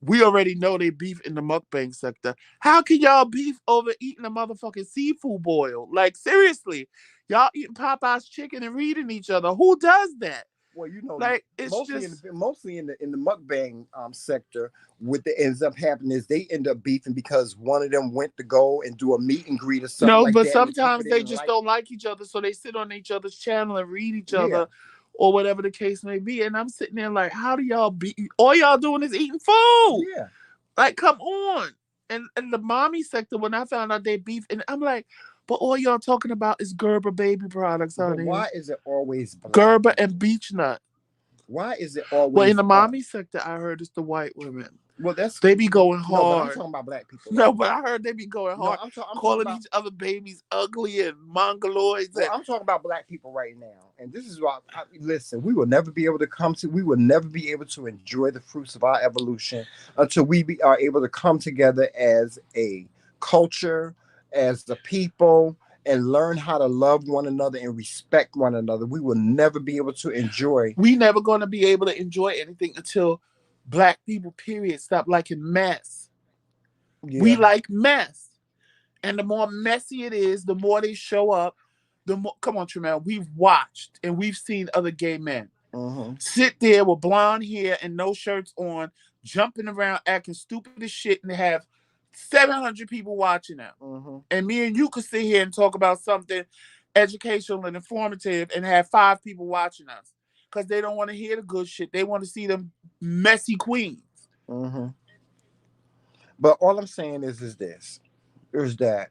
We already know they beef in the mukbang sector. How can y'all beef over eating a motherfucking seafood boil? Like, seriously, y'all eating Popeye's chicken and reading each other. Who does that? Well, you know, Like, it's mostly in just the mukbang sector, what that ends up happening is they end up beefing because one of them went to go and do a meet and greet or something no. like But that, and the people sometimes they didn't just like. don't like each other, so they sit on each other's channel and read each Yeah, other, or whatever the case may be. And I'm sitting there like, how do y'all be? All y'all doing is eating food. yeah. Like, come on. And the mommy sector, when I found out they beef, and I'm like, but all y'all talking about is Gerber baby products, But honey. why is it always black Gerber people? and Beech Nut. Why is it Well, in always the us? mommy sector, I heard it's the white women. Well, that's They be going no, but I'm hard. talking about black people No, right but now. I heard they be going No, hard, I'm talking calling about. each other babies ugly and mongoloids. Well, And I'm talking about black people right now, and this is why. Listen, we will never be able to come to. We will never be able to enjoy the fruits of our evolution until are able to come together as a culture, as a people, and learn how to love one another and respect one another. We will never be able to enjoy. we never gonna be able to enjoy anything until black people, period, stop liking mess. We Yeah. like mess. And the more messy it is, the more they show up. The more, come on, Tremel, we've watched and we've seen other gay men Mm-hmm. sit there with blonde hair and no shirts on, jumping around, acting stupid as shit, and have 700 people watching them. Mm-hmm. And me and you could sit here and talk about something educational and informative and have 5 people watching us because they don't want to hear the good shit. They want to see them messy queens. Mm-hmm. But all I'm saying is this: is that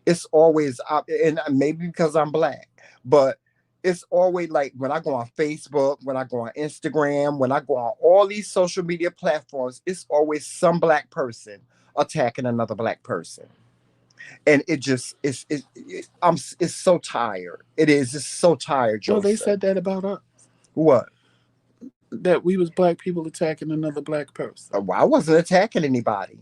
it's always and maybe because I'm black, but it's always like when I go on Facebook, when I go on Instagram, when I go on all these social media platforms, it's always some black person attacking another black person. And it just it's so tired. It is. It's so tired, Well, they Joseph. said that about us, What? that we was black people attacking another black person. Well, I wasn't attacking anybody.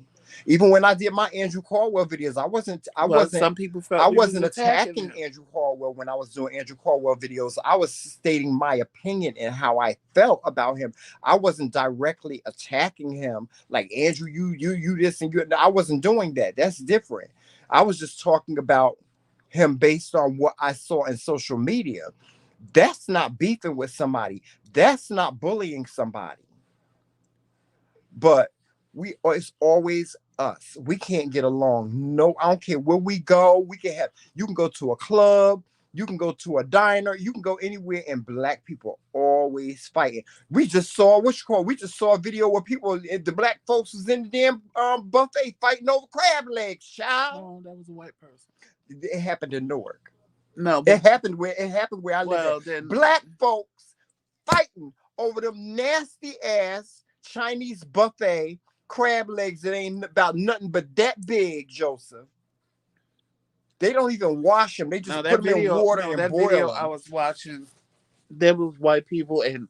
Even when I did my Andrew Caldwell videos, Well, some people I felt we was wasn't attacking attacking him. Andrew Caldwell when I was doing Andrew Caldwell videos. I was stating my opinion and how I felt about him. I wasn't directly attacking him like Andrew, you this and you. I wasn't doing that. That's different. I was just talking about him based on what I saw in social media. That's not beefing with somebody. That's not bullying somebody. But it's always us. We can't get along. No, I don't care where we go. We can have you can go to a club, you can go to a diner, you can go anywhere, and black people always fighting. We just saw what you call. We just saw a video where people, the black folks, was in the damn buffet fighting over crab legs. Child, No, that was a white person. it happened in Newark. No, but It happened where I live at. well then, Black folks fighting over them nasty ass Chinese buffet crab legs that ain't about nothing but that big, Joseph. They don't even wash them. They no just put that them in video, water no and that video boil I them. was watching, there was white people, and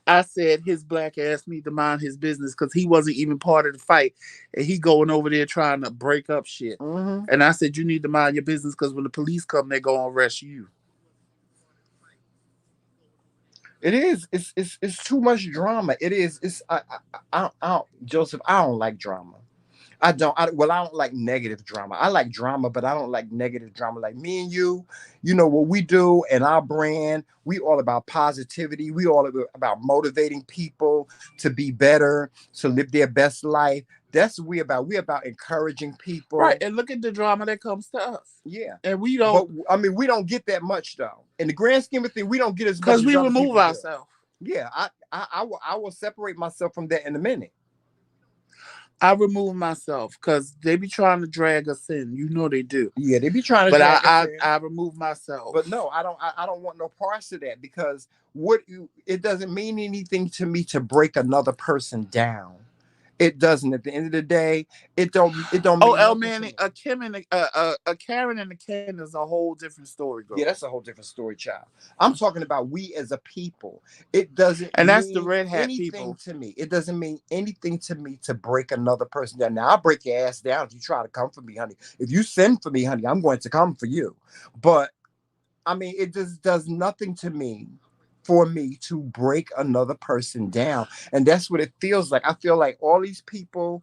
I said his black ass need to mind his business because he wasn't even part of the fight, and he going over there trying to break up shit. Mm-hmm. And I said you need to mind your business because when the police come, they gonna arrest you. It is. It's too much drama. It is. It's. Joseph. I don't like drama. I don't like negative drama. I like drama, but I don't like negative drama. Like me and you know what we do and our brand. We all about positivity. We all about motivating people to be better, to live their best life. That's what we about. We about encouraging Right, people. and look at the drama that comes to us, Yeah. and we But don't, I mean, we don't get that much though. In the grand scheme of things, we don't get as much because as we other remove people do. ourselves. Yeah, I will separate myself from that in a minute. I remove myself because they be trying to drag us in. You know they do. Yeah, they be trying to But drag us in. I remove myself. But no, I don't. I don't want no parts of that because it doesn't mean anything to me to break another person down. It doesn't. At the end of the day, it don't Oh, mean El nothing to Manny, me. a Kim and a Karen and a Ken is a whole different story, Yeah, girl. that's a whole different story, child. I'm talking about we as a people. It doesn't And that's the mean red hat anything people. to me. It doesn't mean anything to me to break another person down. Now I'll break your ass down if you try to come for me, honey. If you send for me, honey, I'm going to come for you. But I mean, it just does nothing to me for me to break another person down. And that's what it feels like. I feel like all these people,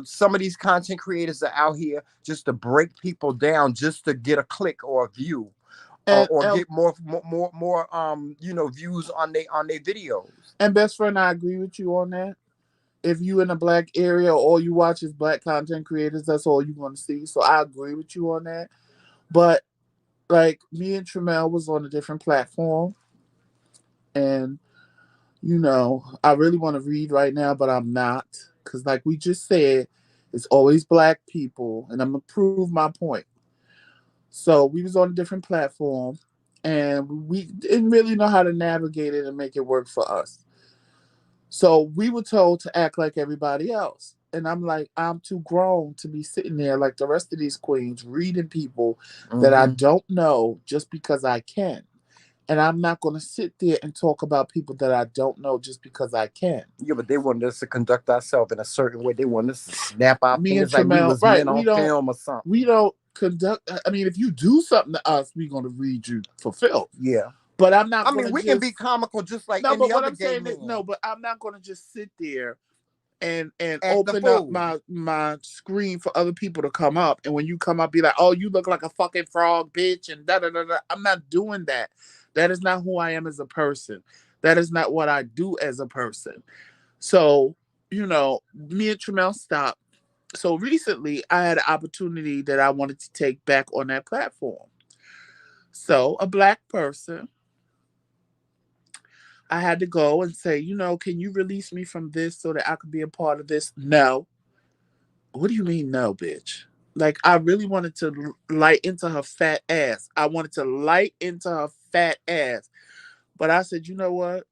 some of these content creators are out here just to break people down, just to get a click or a view. Or And get more views on their videos. and best friend, I agree with you on that. If you in a black area, all you watch is black content creators. That's all you want to see. So I agree with you on that. But like me and Tramel was on a different platform, and I really want to read right now, but I'm not because, like we just said, it's always black people, and I'm gonna prove my point. So we was on a different platform, and we didn't really know how to navigate it and make it work for us. So we were told to act like everybody else. And I'm like, I'm too grown to be sitting there like the rest of these queens reading people that I Hmm. don't know just because I can. And I'm not going to sit there and talk about people that I don't know just because I can. Yeah, but they wanted us to conduct ourselves in a certain way. They wanted us to snap our Me and fingers like we Tramel, was right? men We on don't, film or something. we don't conduct. I mean, if you do something to us, we're going to read you for filth. Yeah. But I'm not I going mean, to we can be just comical just like no. any But what other I'm gay saying is no. man. But I'm not going to just sit there and Act the open up fool. my screen for other people to come up. And when you come up, be like, "Oh, you look like a fucking frog, bitch," and da da da da. I'm not doing that. That is not who I am as a person. That is not what I do as a person. So, me and Tramel stopped. So recently, I had an opportunity that I wanted to take back on that platform. So, a black person, I had to go and say, can you release me from this so that I could be a part of this? No. What do you mean, no, bitch? Like, I really wanted to light into her fat ass. I wanted to light into her fat ass. But I said, you know what?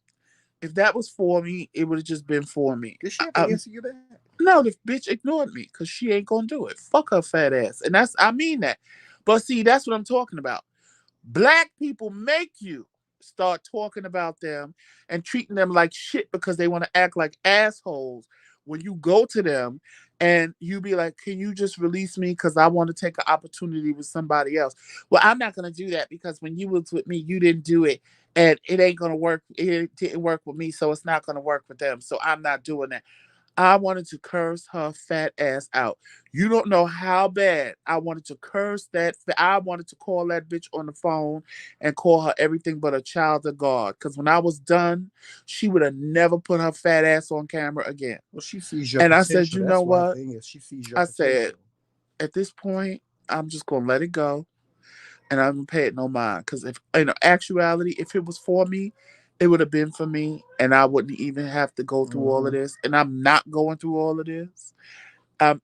If that was for me, it would have just been for me. Did she ever answer you back? No, the bitch ignored me because she ain't gonna do it. Fuck her fat ass. And I mean that. But see, that's what I'm talking about. Black people make you start talking about them and treating them like shit because they want to act like assholes when you go to them and you be like, can you just release me because I want to take an opportunity with somebody else? Well, I'm not going to do that because when you was with me, you didn't do it and it ain't going to work. It didn't work with me, so it's not going to work with them. So I'm not doing that. I wanted to curse her fat ass out. You don't know how bad I wanted to curse that. I wanted to call that bitch on the phone and call her everything but a child of God. Because when I was done, she would have never put her fat ass on camera again. Well, she sees your And I said, potential. you know That's why the what? thing is, she sees your I said, potential. at this point, I'm just going to let it go and I don't pay it no mind. Because if in actuality, if it was for me, it would have been for me, and I wouldn't even have to go through all of Hmm. this. And I'm not going through all of this.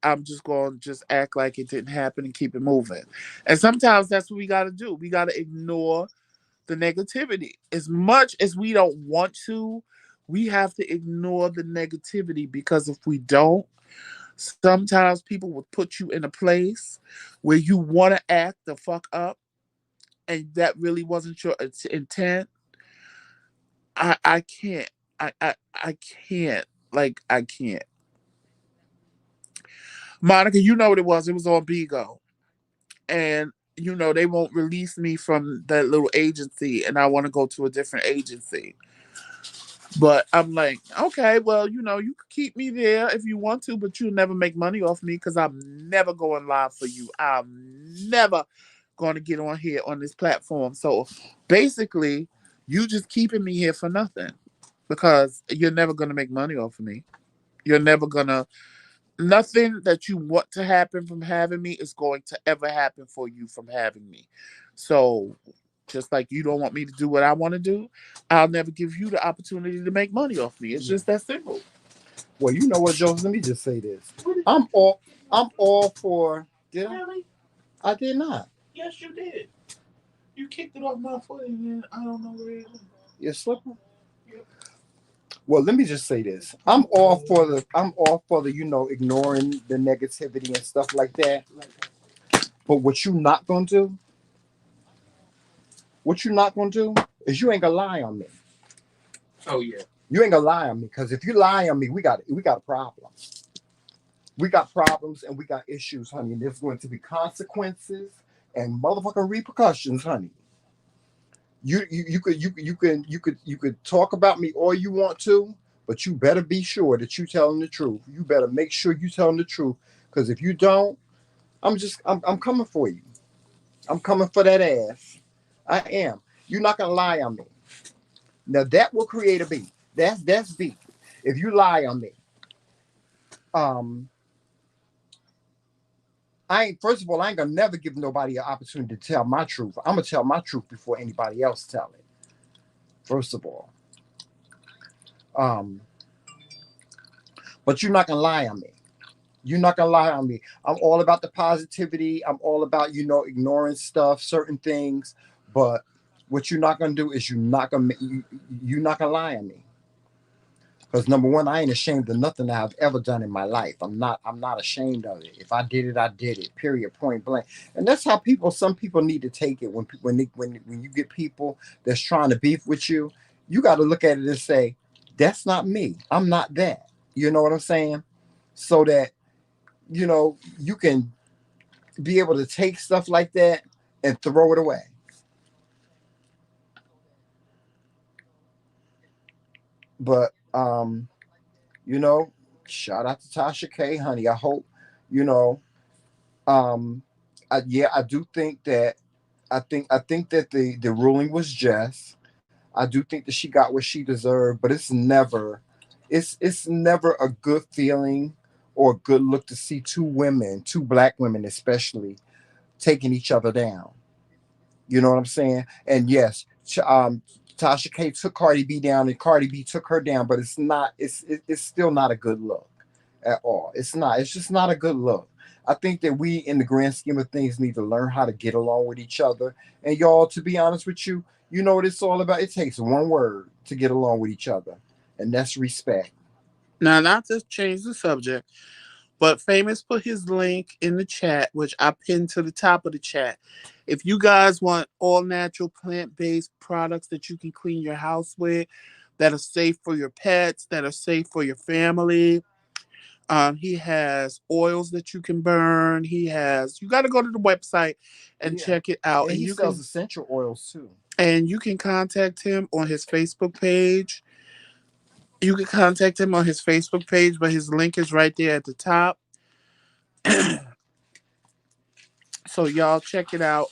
I'm just going to just act like it didn't happen and keep it moving. And sometimes that's what we got to do. We got to ignore the negativity. As much as we don't want to, we have to ignore the negativity because if we don't, sometimes people will put you in a place where you want to act the fuck up and that really wasn't your intent. I can't. I can't. Like, I can't. Monica, you know what it was. It was on Bigo. And they won't release me from that little agency and I want to go to a different agency. But I'm like, okay, well, you can keep me there if you want to, but you'll never make money off me because I'm never going live for you. I'm never going to get on here on this platform. So basically, you just keeping me here for nothing because you're never going to make money off of me. You're never going to nothing that you want to happen from having me is going to ever happen for you from having me. So just like you don't want me to do what I want to do, I'll never give you the opportunity to make money off me. It's Yeah. just that simple. Well, you know what, Joseph? Let me just say this. What did you I'm do? all. I'm all for. Did I? Really? I did not. Yes, you did. You kicked it off my foot and then I don't know where it is. Your slipper. Yep. Well, let me just say this. I'm all for the, ignoring the negativity and stuff like that. But what you not gonna do is you ain't gonna lie on me. Oh yeah. You ain't gonna lie on me, because if you lie on me, we got a problem. We got problems and we got issues, honey. And there's going to be consequences and motherfucking repercussions, honey. You could talk about me all you want to, but you better be sure that you telling the truth. You better make sure you telling the truth, because if you don't, I'm coming for you. I'm coming for that ass. I am. You're not gonna lie on me. Now that will create a beef. That's beef. If you lie on me, um, I ain't. First of all, I ain't gonna never give nobody an opportunity to tell my truth. I'm gonna tell my truth before anybody else tell it. First of all, um, but you're not gonna lie on me. You're not gonna lie on me. I'm all about the positivity. I'm all about ignoring stuff, certain things. But what you're not gonna do is you're not gonna lie on me. Because number one, I ain't ashamed of nothing that I've ever done in my life. I'm not ashamed of it. If I did it, I did it. Period. Point blank. And that's how some people need to take it when you get people that's trying to beef with you. You got to look at it and say, that's not me. I'm not that. You know what I'm saying? So that you can be able to take stuff like that and throw it away. But you know, shout out to Tasha K, honey. I hope you know Um, yeah, I do think that I think that the ruling was just. I do think that she got what she deserved, but it's never a good feeling or a good look to see two black women especially, taking each other down. You know what I'm saying? And yes, Tasha K took Cardi B down, and Cardi B took her down, but it's still not a good look at all. It's not. It's just not a good look. I think that we, in the grand scheme of things, need to learn how to get along with each other. And y'all, to be honest with you, you know what it's all about. It takes one word to get along with each other, and that's respect. Now, not to change the subject, but Famous put his link in the chat, which I pinned to the top of the chat. If you guys want all natural plant based products that you can clean your house with, that are safe for your pets, that are safe for your family, he has oils that you can burn. You got to go to the website and Yeah, check it out. and he sells essential oils too. And you can contact him on his Facebook page. You can contact him on his Facebook page, but his link is right there at the top. So y'all check it out.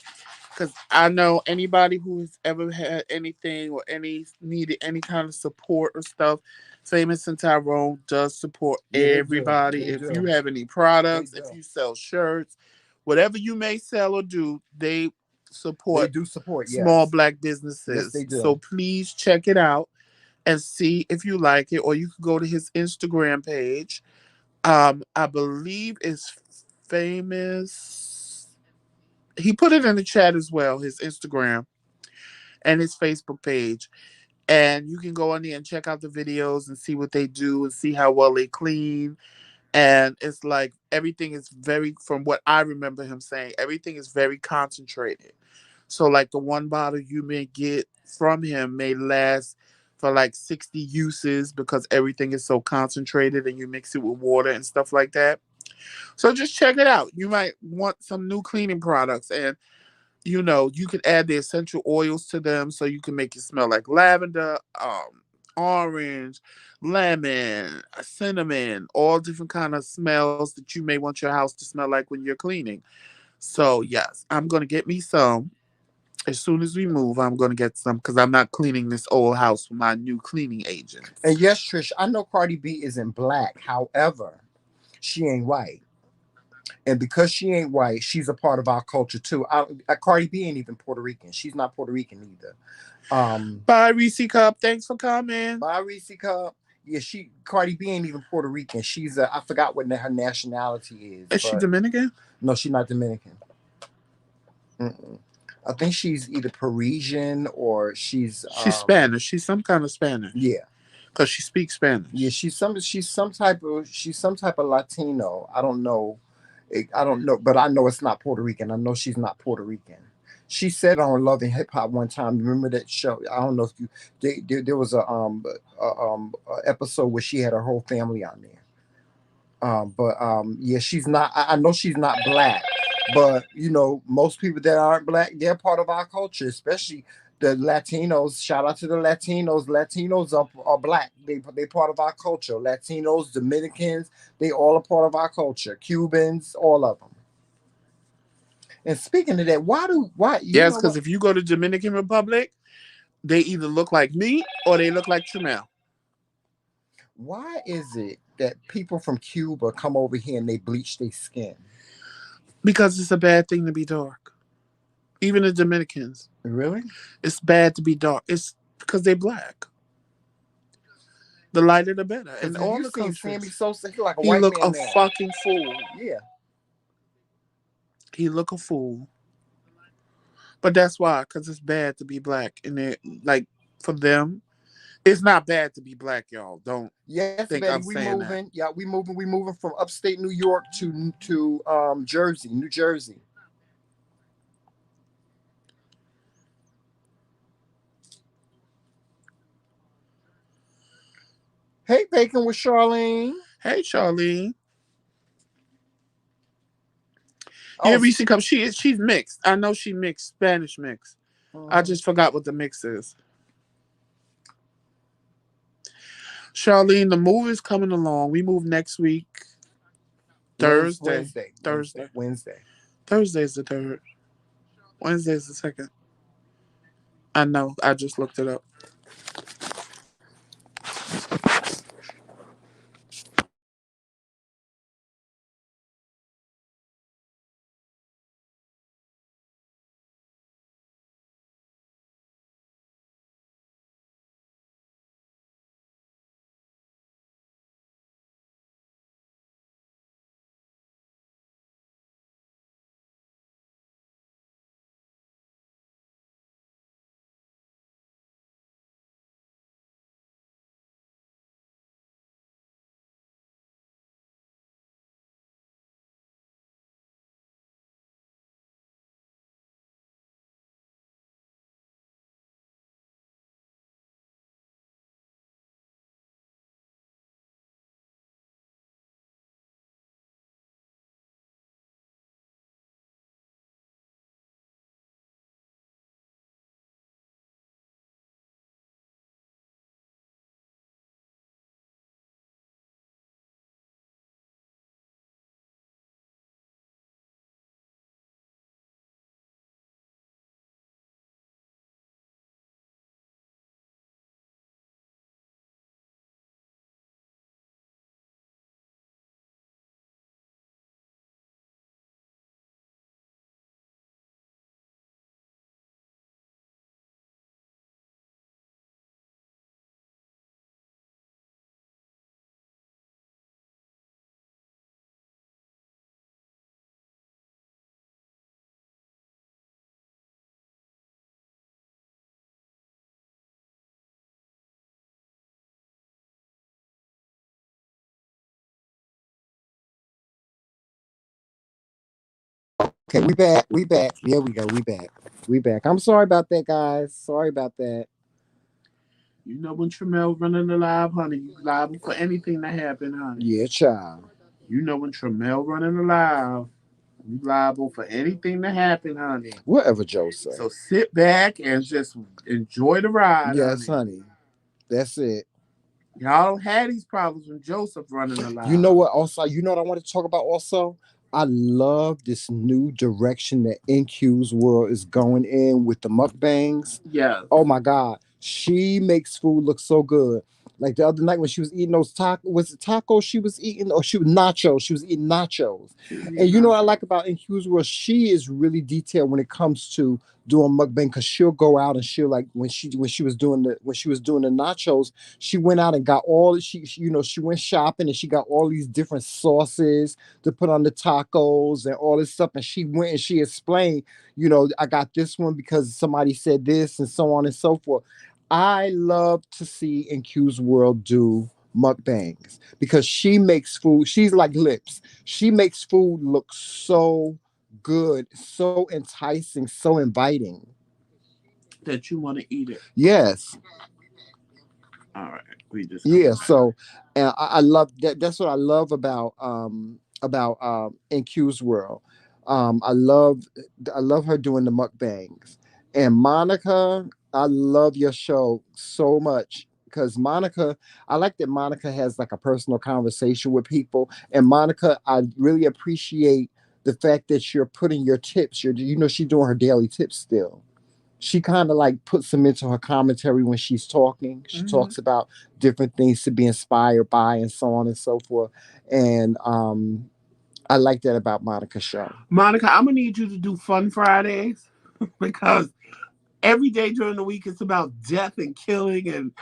Because I know anybody who has ever had anything or needed any kind of support or stuff, Famous and Tyrone does support Yeah, they do. everybody. They If you do. have any They products, if do. you sell shirts, whatever you may sell or do, they They support do support. small Yes. black Yes, they businesses. So do. please check it out and see if you like it, or you can go to his Instagram page. I believe it's Famous. He put it in the chat as well, his Instagram and his Facebook page. And you can go on there and check out the videos and see what they do and see how well they clean. And it's like everything is very, from what I remember him saying, everything is very concentrated. So, like the one bottle you may get from him may last for like 60 uses because everything is so concentrated and you mix it with water and stuff like that. So, just check it out. You might want some new cleaning products. And you could add the essential oils to them so you can make it smell like lavender, orange, lemon, cinnamon, all different kind of smells that you may want your house to smell like when you're cleaning. So yes, I'm gonna get me some. As soon as we move, I'm gonna get some because I'm not cleaning this old house with my new cleaning agents. And yes, Trish, I know Cardi B isn't black. However, she ain't white. And because she ain't white, she's a part of our culture too. Cardi B ain't even Puerto Rican. She's not Puerto Rican either. Um, Bye, Reese Cup. Thanks for coming. by Reese Cup, yeah, Cardi B ain't even Puerto Rican. I forgot what her nationality is, Is she but Dominican? no, she's not Dominican. Mm-mm. I think she's either Parisian or she's She's Spanish. She's some kind of Spanish. yeah. because she speaks Yeah, Spanish. she's some type of Latino. I don't know. I don't know, but I know it's not Puerto Rican. I know she's not Puerto Rican. She said on Love and Hip Hop one time. Remember that show? I don't know if you. There was a episode where she had her whole family on there. But yeah, she's not. I know she's not black, but you know, most people that aren't black, they're part of our culture, especially the Latinos. Shout out to the Latinos. Latinos are black. They part of our culture. Latinos, Dominicans, they all are part of our culture. Cubans, all of them. And speaking of that, why you Yes, know because what? if you go to Dominican Republic, they either look like me or they look like Tramel. Why is it that people from Cuba come over here and they bleach their skin? Because it's a bad thing to be dark. Even the Dominicans, Really? it's bad to be dark. It's because they black. The lighter the better. In Because if all you the seen Sammy countries, Sosa, he like a he white look man a now. fucking fool. Yeah. He look a fool. But that's why, because it's bad to be black. And it, like, for them, it's not bad to be black, y'all. Don't Yes, think Betty, I'm we saying moving. that. Yeah, we moving. We moving from upstate New York to Jersey, New Jersey. Hey, Bacon with Charlene. Hey, Charlene. Oh, Yeah, Reese comes. She's mixed. I know she mixed, Spanish mix. I mhm. just forgot what the mix is. Charlene, the move is coming along. We move next week, Thursday. Thursday. Wednesday. Thursday's the third. Wednesday's the second. I know. I just looked it up. Okay, we back. We back. There we go. We back. We back. I'm sorry about that, guys. Sorry about that. You know when Tramel running the live, honey, you liable for anything that happen, honey. Yeah, child. You know when Tramel running the live, you liable for anything that happen, honey. Whatever Joe say. So sit back and just enjoy the ride, Yes, honey. honey. That's it. Y'all don't have these problems when Joseph running the You know live. what? Also, you know what I want to talk about. Also, I love this new direction that NQ's world is going in with the mukbangs. Yes. Oh my God, she makes food look so good. Like the other night when she was eating those tacos, was it tacos she was eating, or she was nachos? She was eating nachos. She was And eating you know what I nachos. like about NQ's world? She is really detailed when it comes to doing mukbang, because she'll go out and she'll, like, when she was doing the nachos, she went out and got all you know, she went shopping and she got all these different sauces to put on the tacos and all this stuff, and she went and she explained, you know, I got this one because somebody said this and so on and so forth. I love to see in Q's World do mukbangs because she makes food. She's like Lips. She makes food look so good, so enticing, so inviting. That you want to eat it. Yes. All right, we just come Yeah, back. so and I love that. That's what I love about NQ's world. I love her doing the mukbangs. And Monica, I love your show so much because Monica, I like that Monica has like a personal conversation with people. And Monica, I really appreciate the fact that you're putting your tips. She's doing her daily tips still. She kind of like puts them into her commentary when she's talking. She Hmm. talks about different things to be inspired by and so on and so forth. And I like that about Monica's show. Monica, I'm gonna need you to do Fun Fridays because every day during the week it's about death and killing and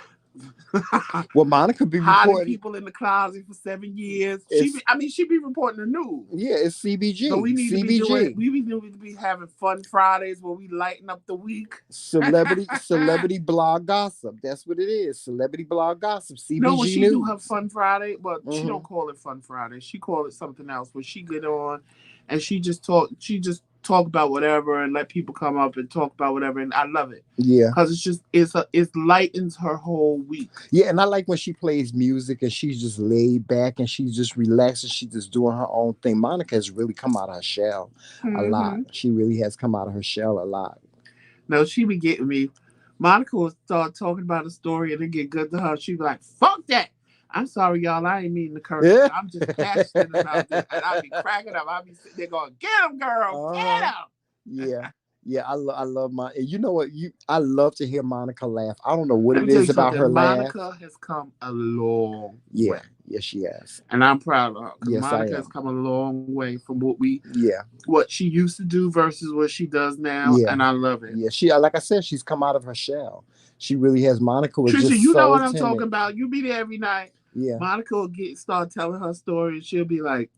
Well, Monica be hiding reporting. people in the closet for 7 years. It's She be reporting the news. Yeah, it's So CBG, we need to be doing. CBG, We need to be having Fun Fridays where we lighten up the week. celebrity blog gossip. That's what it is. Celebrity blog gossip. No, when CBG she do her News. Fun Friday, but she Hmm. don't call it Fun Friday. She call it something else. Where she get on, and she just talk. She just talk about whatever and let people come up and talk about whatever. And I love it Yeah. because it lightens her whole week. Yeah, and I like when she plays music and she's just laid back and she's just relaxed and she's just doing her own thing. Monica has really come out of her shell a lot. Hmm. She really has come out of her shell a lot. No, she be getting me. Monica will start talking about a story and it get good to her. She be like, "Fuck that." I'm sorry, y'all. I ain't mean to curse. Yeah. I'm just passionate about this, and I be cracking up. I be sitting there going, "Get him, girl, get Uh-huh. him." Yeah. Yeah, I love my and you know what you I love to hear Monica laugh. I don't know what Let it me tell is you about her something. laugh. Monica has come a long way. Yeah. Yes, she has. And I'm proud of her because Yes, I Monica has am. come a long way from Yeah. what she used to do versus what she does now, Yeah. and I love it. Yeah. She like I said, she's come out of her shell. She really has. Monica was Trisha, just you know so what I'm talking timid. about. You be there every night. Yeah. Monica will start telling her story, and she'll be like,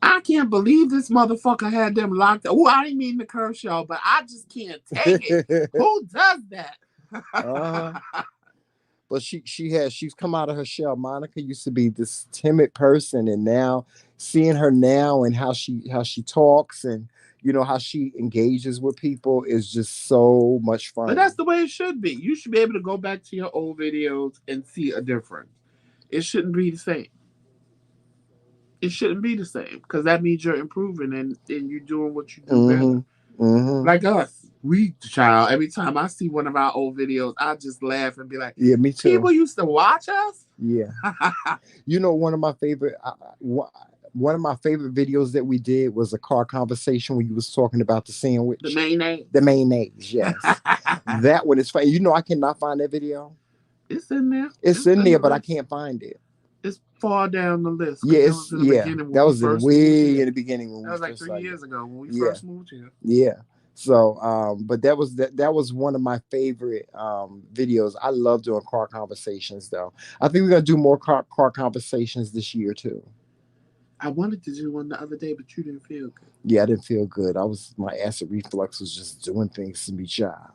"I can't believe this motherfucker had them locked up." Oh, I didn't mean to curse y'all, but I just can't take it. Who does that? Uh-huh. But she's come out of her shell. Monica used to be this timid person, and now seeing her now and how she talks and how she engages with people is just so much But that's fun. the way it should be. You should be able to go back to your old videos and see a difference. It shouldn't be the same. It shouldn't be the same because that means you're improving and you're doing what you do better. Mm-hmm. Mm-hmm. Like us, we child. Every time I see one of our old videos, I just laugh and be like, Yeah, me too. "People used to watch us." Yeah. One of my favorite one of my favorite videos that we did was a car conversation when you was talking about the The sandwich. The mayonnaise. mayonnaise, yes. That one is funny. I cannot find that video. It's in there. It's It's in in there, the but I list. can't find it. It's far down the list Yeah, because it was in the yeah. beginning when That we was in first moved way here. in the beginning when That we was like first three started. years ago when we Yeah, first moved here. yeah. So, but that was one of my favorite videos. I love doing car conversations, though. I think we're gonna do more car conversations this year too. I wanted to do one the other day, but you didn't feel good. Yeah, I didn't feel good. My acid reflux was just doing things to me, child.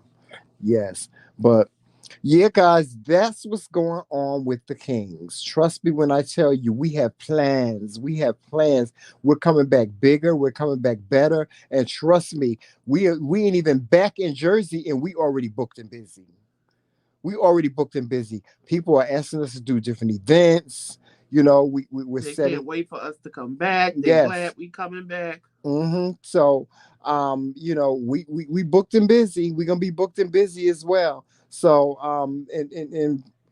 Yes, but yeah, guys, that's what's going on with the Kings. Trust me when I tell you, we have plans. We have plans. We're coming back bigger. We're coming back better. And trust me, we ain't even back in Jersey, and we already booked and busy. We already booked and busy. People are asking us to do different events. We're They setting. can't wait for us to come back. They glad Yes. we coming back. So, we booked and busy. We're gonna be booked and busy as well. So,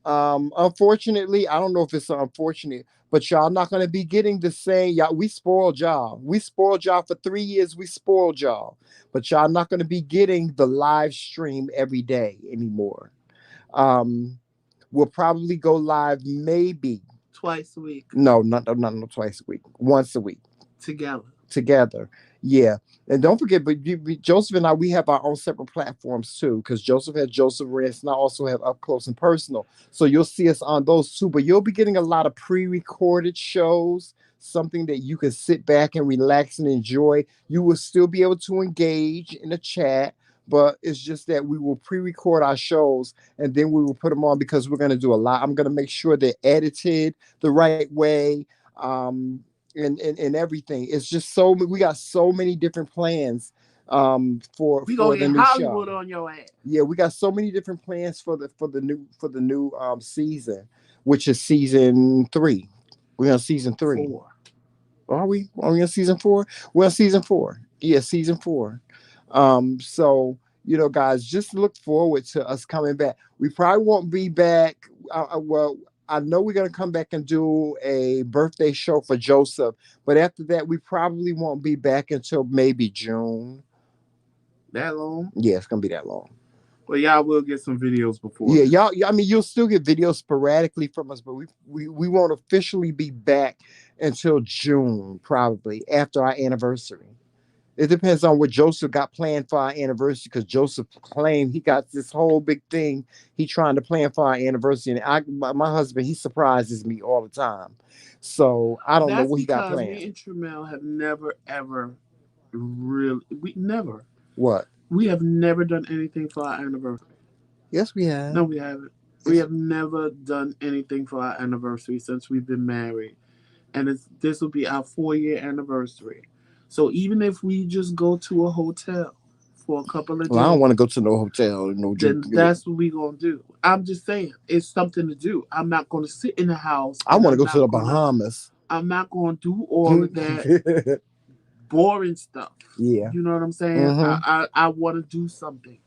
unfortunately, I don't know if it's unfortunate, but y'all not gonna be getting the same. Y'all, we spoiled y'all. We spoiled y'all for 3 years. We spoiled y'all, but y'all not gonna be getting the live stream every day anymore. Um, we'll probably go live maybe Twice a week no twice a week, once a week together. together. Yeah. And don't forget, but Joseph and I, we have our own separate platforms too, because Joseph has Joseph Rest, and I also have Up Close and Personal. So you'll see us on those too, but you'll be getting a lot of pre recorded shows, something that you can sit back and relax and enjoy. You will still be able to engage in the chat. but it's just that we will pre-record our shows and then we will put them on because we're going to do a lot. I'm going to make sure they're edited the right way, and everything. It's just we got so many different plans We for gonna the get new show. Hollywood on your ass. Yeah, we got so many different plans for the new season, which is season 3. We're on season 3. 4. Are we? Are we on season 4? We're on season 4. Yeah, season 4. So guys, just look forward to us coming back. We probably won't be back. Well, I know we're gonna come back and do a birthday show for Joseph, but after that, we probably won't be back until maybe June. That long? Yeah, it's gonna be that long. Well, y'all will get some videos before Yeah, then. y'all. I mean, you'll still get videos sporadically from us, but we won't officially be back until June, probably after our anniversary. It depends on what Joseph got planned for our anniversary, because Joseph claimed he got this whole big thing he trying to plan for our anniversary, and my husband, he surprises me all the time, so I don't know That's what he got because me planned. and Tramel have never ever really we never What? we have never done anything for our anniversary. Yes, we have. No, we haven't. We Yes. have never done anything for our anniversary since we've been married, and this will be our 4-year anniversary. So even if we just go to a hotel for a couple of Well, I don't want to days, go to no hotel, no. then that's what we gonna do. I'm just saying it's something to do. I'm not gonna sit in the house, I and want to go to the Bahamas. I'm not gonna do all of that boring stuff. Yeah. You know what I'm saying? Hmm. I want to do something.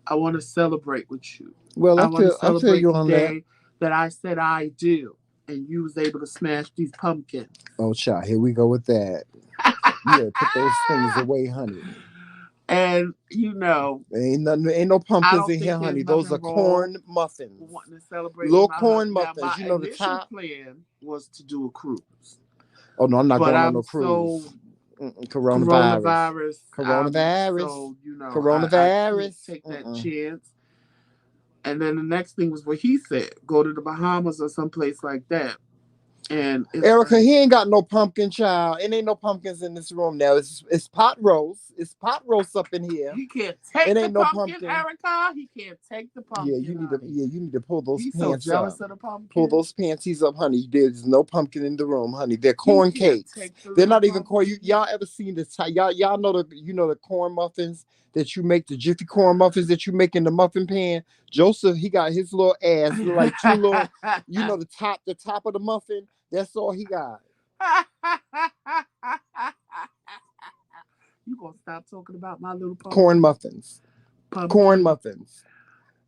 I want to celebrate with you. Well, I want to I feel celebrate you the on that. day that I said I do, and you was able to smash these pumpkins. Oh, child, here we go with that. You better put those things away, honey. And Ain't nothing, ain't no I pumpkins don't in here, think there's honey. Those are nothing wrong corn with muffins, wanting to celebrate with little my corn husband. Now, my muffins. You know the initial top. plan was to do a cruise, Oh no, I'm not but going on I'm no so cruise. Coronavirus, coronavirus. I'm coronavirus, so I can't coronavirus. take that chance. And then the next thing was what he said: go to the Bahamas or someplace like that. And it's Erica, like he ain't got no pumpkin, child. It ain't no pumpkins in this room now. It's pot roast. It's pot roast up in here. he can't It take the ain't no pumpkin, pumpkin. Erica. He can't take the Yeah, pumpkin, honey. you need to pull those He's so pants up. jealous of the Pull pumpkin. those panties up, honey. There's no pumpkin in the room, honey. They're He corn can't cakes. take the They're little not even corn. pumpkin. Y'all ever seen this? Y'all know the corn muffins that you make, the jiffy corn muffins that you make in the muffin pan. Joseph, he got his little ass like two little, the top of the muffin. That's all he got. You gonna stop talking about my little Corn pumpkin? muffins. Corn Pumpkin, muffins.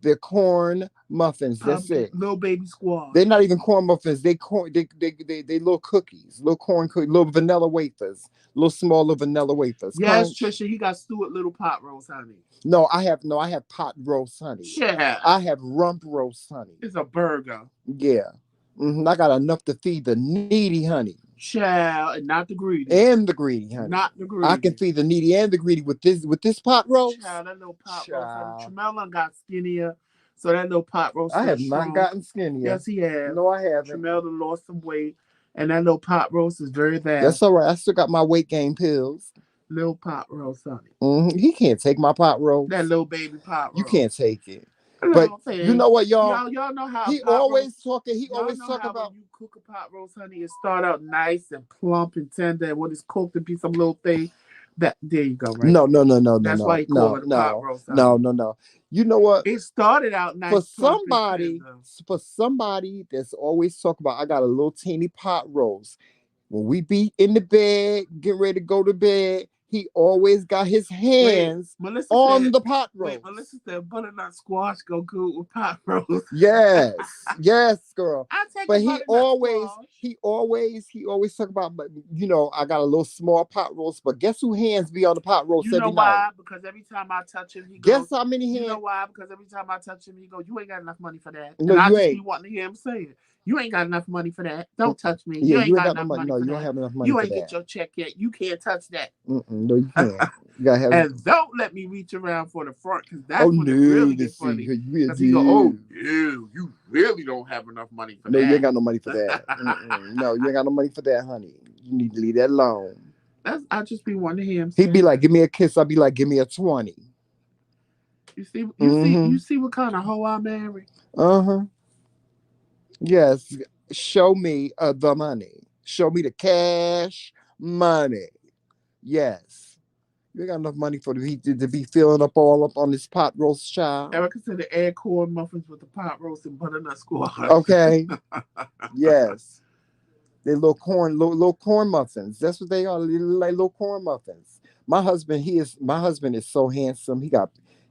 They're corn muffins. That's pumpkin, it. little baby They're squash. not even corn muffins. They little cookies, little corn cookies, little vanilla wafers, little smaller vanilla wafers. Yes, Crunch. Trisha, he got Stuart little pot roast, honey. No, I have pot roast, honey. Yeah, I have rump roast, honey. it's a burger. Yeah. I got enough to feed the needy, honey, Child, and not the greedy. and the greedy, honey. Not the I can greedy. feed the needy and the greedy with this pot roast. Child, that little pot roast, honey. Child, Tremella got skinnier, so that little pot roast I done have not shrunk. gotten skinnier. Yes, he has. No, I haven't. Tremella lost some weight, and that little pot roast is very That's vast. all right. I still got my weight gain pills. Little pot roast, honey. He can't take my pot That roast. little baby pot You roast. can't take it. But Little you thing. know what, y'all? Y'all know how a He pot roast. always talking. He Y'all always know talk how when about. you cook a pot roast, honey, it start out nice and plump and tender, and when it's cooked, it be some little thing. That there you go, right No, there. no, no, no, no, That's why no, he call no, it a pot no, roast, no, honey. no, no. You know what? It started out For nice, plump and somebody, tender. for somebody that's always talk about, I got a little teeny pot roast. When we be in the bed, get ready to go to bed, he always got his Wait, hands Melissa on said. the pot Wait, roast. Melissa said butternut squash go good with pot roast. Yes, yes, girl. I take a But butternut squash. he always talk about, but I got a little small pot roast. But guess who hands be on the pot roast You know every night? why? Because every time I touch him, he Guess goes. how many You know hands? why? Because every time I touch him, he goes, "You ain't got enough money for that," No, and I you just be ain't. wanting to hear him say it. You ain't got enough money for that. Don't touch me. Yeah, You ain't you ain't got got no enough money. money No, for you don't that. have enough money You for ain't get that. your check yet. You can't touch that. No, you can't. You gotta have. And don't let me reach around for the front because Oh that's when it no, really this get see, funny. you Because he go, "Oh do. no, you really don't have enough money for No, you ain't that." got no money for that. No, you ain't got no money for that, honey. You need to leave that alone. That's I just be wanting to hear him He'd say be like, that. "Give me a kiss." I'd be like, "Give me a 20." You see what kind of hoe I marry? Uh-huh. Yes. Show me the money. Show me the cash money. Yes. You got enough money for to be filling up all up on this pot roast, child. Erica said the egg corn muffins with the pot roast and butternut squash. Okay. Yes. They little corn muffins. That's what they are. They look like little corn muffins. My husband is so handsome. He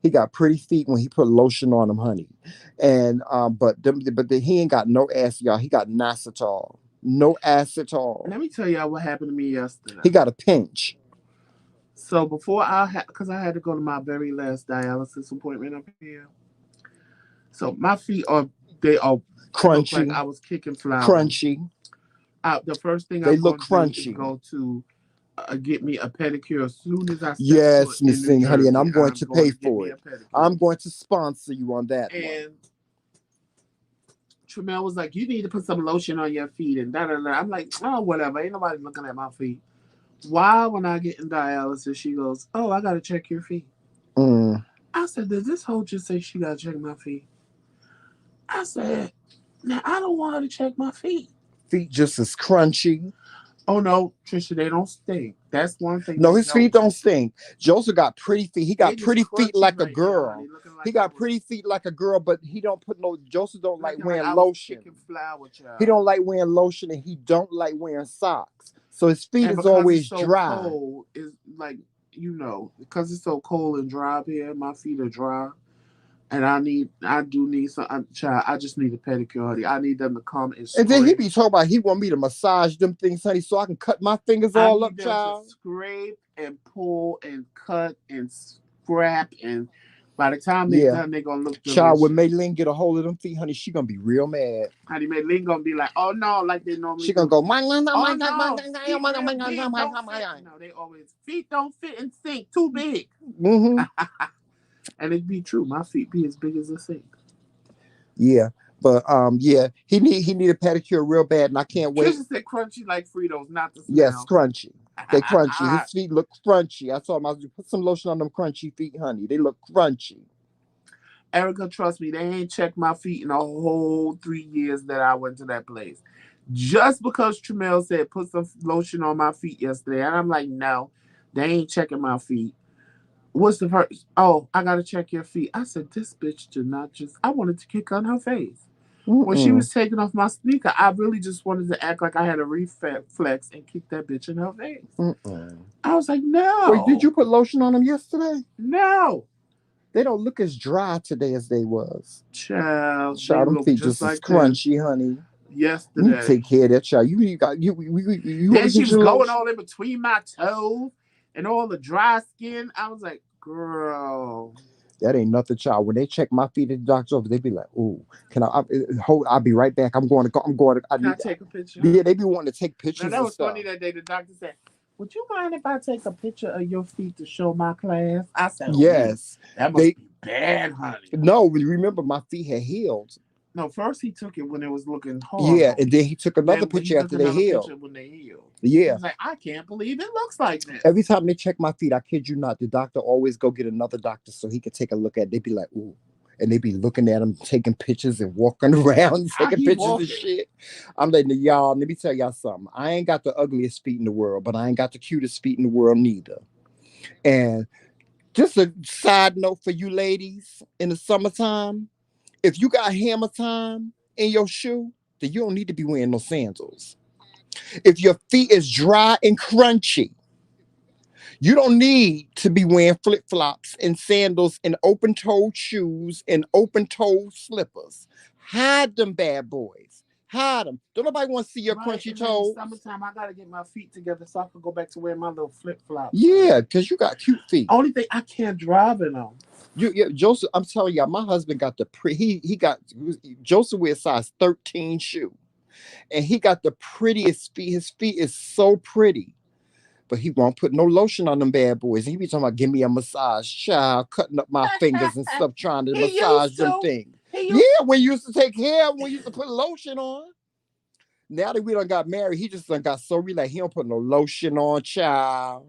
got pretty feet when he put lotion on them, honey. And he ain't got no ass, y'all. He got acetol. No acetol. Let me tell y'all what happened to me yesterday. He got a pinch. So before because I had to go to my very last dialysis appointment up here. So my feet they look like Crunchy. I was kicking flowers. Crunchy. The first thing They I'm look going to do is crunchy. go to get me a pedicure as soon as I step foot Yes, in Miss New Thing, honey, and Jersey. I'm going I'm to going pay to get for me a it. pedicure. I'm going to sponsor you on that one. And Tramel was like, "You need to put some lotion on your feet," and da da da. I'm like, "Oh, whatever. Ain't nobody looking at my feet." Why, when I get in dialysis, she goes, "Oh, I gotta check your feet." Mm. I said, "Does this hoe just say she gotta check my feet?" I said, "Now I don't want her to check my feet." Feet just as crunchy. Oh no, Trisha, they don't stink. That's one thing No, they his feet don't. don't stink. Joseph got pretty feet. He They got just pretty feet crunchy like a right now, honey, girl. looking He like I got was pretty feet like a girl, but he don't put no. Joseph don't like looking like wearing I was lotion. kicking flower He child. don't like wearing lotion, and he don't like wearing socks. So his feet And is because it's always so dry. cold, it's like because it's so cold and dry up here, my feet are dry. And I do need some, child. I just need a pedicure, honey. I need them to come and And then he scrape. be talking about he want me to massage them things, honey, so I can cut my fingers I all need up, them to child. scrape and pull and cut and scrap. And by the time they're Yeah. done, they're gonna look Child, when delicious. Maylin get a hold of them feet, honey, she gonna be real mad. Honey, Lynn gonna be like, "Oh no," like they normally She gonna do. go, Oh no, feet real big, don't fit. No, they always feet don't fit in sink, too big. mm-hmm. And it be true. My feet be as big as a sink. Yeah. But yeah, he need a pedicure real bad, and I can't wait. Trisha said crunchy like Fritos, not the Yes, smell. crunchy. They crunchy. His feet look crunchy. I told him I was put some lotion on them crunchy feet, honey. They look crunchy. Erica, trust me, they ain't checked my feet in a whole 3 years that I went to that place. Just because Tramel said put some lotion on my feet yesterday, and I'm like, no, they ain't checking my feet. What's the first? Oh, I gotta check your feet. I said, this bitch did not just. I wanted to kick on her face. When she Mm-mm. was taking off my sneaker, I really just wanted to act like I had a reflex and kick that bitch in her face. Mm-mm. I was like, Wait, did no, you put lotion on them yesterday? no. They don't look as dry today as they was. Child, they Child, them look feet just just as like this crunchy, honey. You need to yesterday. take care of that child. You got you want Then to she get was your going lotion? all in between my toes and all the dry skin. I was like, girl. That ain't nothing, child. When they check my feet at the doctor's office, they be like, "Ooh, can I hold? I'll be right back. I'm going to go. I'm going to. I Can I need. take a picture? Yeah, they be wanting to take Now pictures that and was funny stuff. that day. The doctor said, "Would you mind if I take a picture of your feet to show my class?" I said, "Ooh, Yes, that must they. be bad, honey." No, remember my feet had healed. No, first he took it when it was looking Yeah, horrible. and then he took another Then he picture took after they another healed. picture when they healed. He Yeah, was like, "I can't believe it looks like every this." time they check my feet, I kid you not, the doctor always go get another doctor so he can take a look at it. They be like, ooh. And they be looking at them, taking pictures and walking around, How taking he pictures and walking? shit. I'm letting y'all, let me tell y'all something. I ain't got the ugliest feet in the world, but I ain't got the cutest feet in the world neither. And just a side note for you ladies in the summertime, if you got hammer time in your shoe, then you don't need to be wearing no sandals. If your feet is dry and crunchy, you don't need to be wearing flip flops and sandals and open toed shoes and open toed slippers. Hide them bad boys. Hide them. Don't nobody want to see your Right, crunchy and in the toes. summertime, I gotta get my feet together so I can go back to wearing my little flip flops, honey. Yeah, because you got cute feet. Only thing I can't drive in them. Joseph, I'm telling y'all, my husband got the he got Joseph wears size 13 shoe, and he got the prettiest feet. His feet is so pretty. But he won't put no lotion on them bad boys. He be talking about give me a massage, child, cutting up my fingers and stuff, trying to He massage used them to. things. He Yeah, used. we used to take care of him. We used to put lotion on. Now that we done got married, he just done got so relaxed. He don't put no lotion on, child.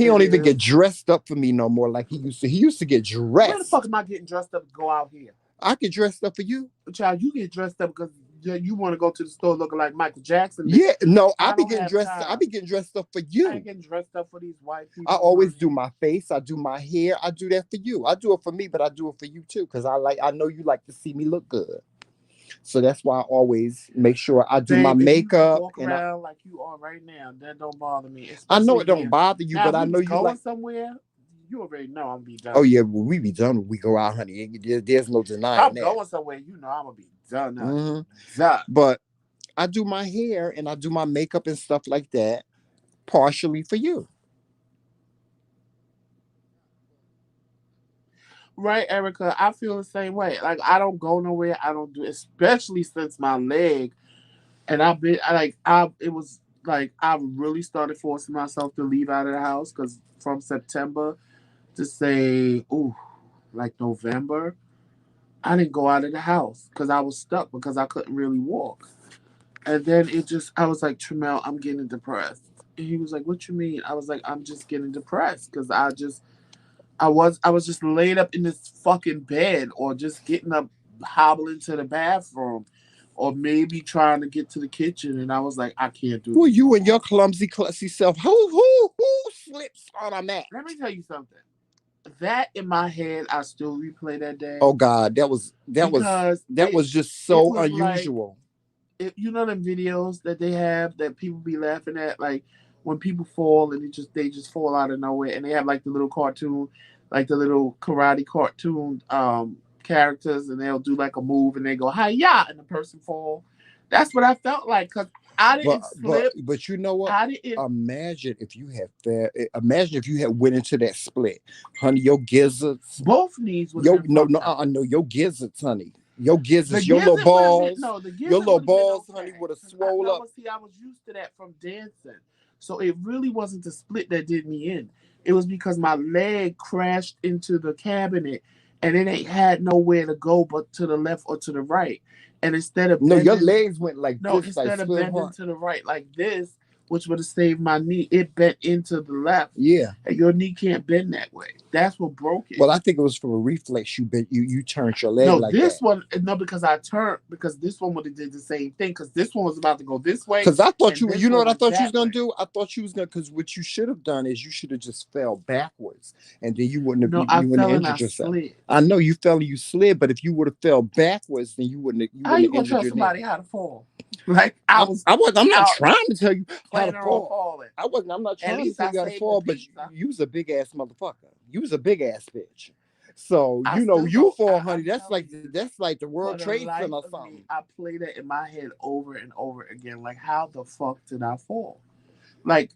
He It don't even get is. dressed up for me no more like he used to. He used to get Where the fuck dressed. am I getting dressed up to go out here? I get dressed up for you. Child, you get dressed up because you want to go to the store looking like Michael Jackson, bitch. Yeah, no, I I be don't getting have dressed. I time. be getting dressed up for I ain't you. getting dressed up for these white I people, always do honey. my face. I do my hair. I do that for you. I do it for me, but I do it for you too because I like. I know you like to see me look good. So that's why I always make sure I do my Babe, if you makeup walk and around like you are right now, that don't bother me, I know especially it don't here. bother you, Now, but if I we know was you going like. somewhere, you already know I'm gonna be Oh done. yeah, well, we be done when we go out, honey. There's no If denying I'm that. going somewhere, you know I'm gonna be done, honey. Hmm. Done. But I do my hair and I do my makeup and stuff like that partially for you. Right, Erica? I feel the same way. Like I don't go nowhere. I don't do, especially since my leg. And I've been, I like, I it was like I really started forcing myself to leave out of the house because from September to say, ooh, like November, I didn't go out of the house because I was stuck because I couldn't really walk. And then I was like, Tremel, I'm getting depressed. And he was like, what you mean? I was like, I'm just getting depressed because I was just laid up in this fucking bed or just getting up, hobbling to the bathroom or maybe trying to get to the kitchen. And I was like, I can't do Who this you no and your more. clumsy self? Who slips on a mat? Let me tell you something. That in my head, I still replay that Oh day God, because that was just it so was like unusual. you know them videos that they have that people be laughing at, like when people fall and they just fall out of nowhere, and they have like the little cartoon, like the little karate cartoon characters, and they'll do like a move and they go hi ya, and the person fall. That's what I felt like because I But didn't slip. you know what? I didn't. Imagine if you had went into that split, honey. Your gizzards, Both knees would have been no, fucked up. no, your gizzards, honey. The Your little gizzard would have been balls, no. The your gizzard little would have been balls, honey, okay. would have Cause swole no, up. but see, I was used to that from dancing, so it really wasn't the split that did me in. It was because my leg crashed into the cabinet, and it ain't had nowhere to go but to the left or to the right. And No, your legs went like no, this, like instead of split bending apart. to the right like this, which would have saved my knee, it bent into the left, Yeah. and your knee can't bend that way. That's what broke it. Well, I think it was from a reflex. You turned your leg No, like this that. one no because I turned because this one would have did the same thing because this one was about to go this way Cause I thought and this you know one what I went thought you was that gonna way. do. I thought you was gonna, cause what you should have done is you should have just fell backwards, and then you wouldn't have No, I you wouldn't fell have and I injured yourself. slid. I know you fell and you slid, but if you would have fell backwards, then you How wouldn't you have gonna injured tell your knee. somebody how to fall? Like I was I'm not out trying to tell you how to planning on fall. falling. I'm not At trying to least tell I you how to saved the fall, but pizza. you was a big ass motherfucker. You was a big ass bitch. So I you know still you go. fall, honey. I'm telling you, That's like the for World the Trade life Center or of me, something. I play that in my head over and over again. Like how the fuck did I fall? Like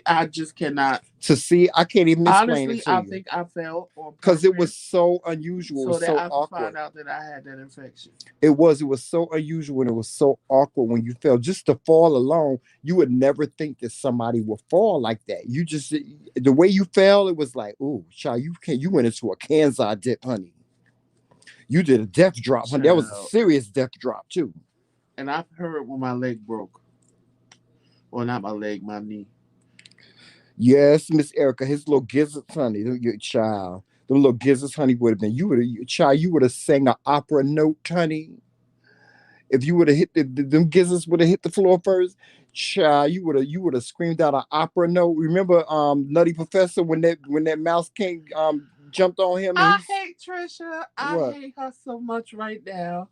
I just cannot. To see, I can't even explain it Honestly, to I you think I fell on because it was purpose so unusual. It so was that so I could find awkward. out that I had that infection. It was so unusual and it was so awkward when you fell. Just to fall alone, you would never think that somebody would fall like that. You just the way you fell, it was like, ooh, child, you went into a Kansas dip, honey. You did a death drop, honey. That was a Child. serious death drop too. And I've heard when my leg broke. Well, not my leg, my knee. Yes, Miss Erica, his little gizzards, honey, your child. The little gizzards, honey, would have been child. You would have sang an opera note, honey. If you would have hit them gizzards would have hit the floor first, child, you would have screamed out an opera note. Remember, Nutty Professor when that mouse king jumped on him and I he's hate Trisha. I what? hate her so much right now.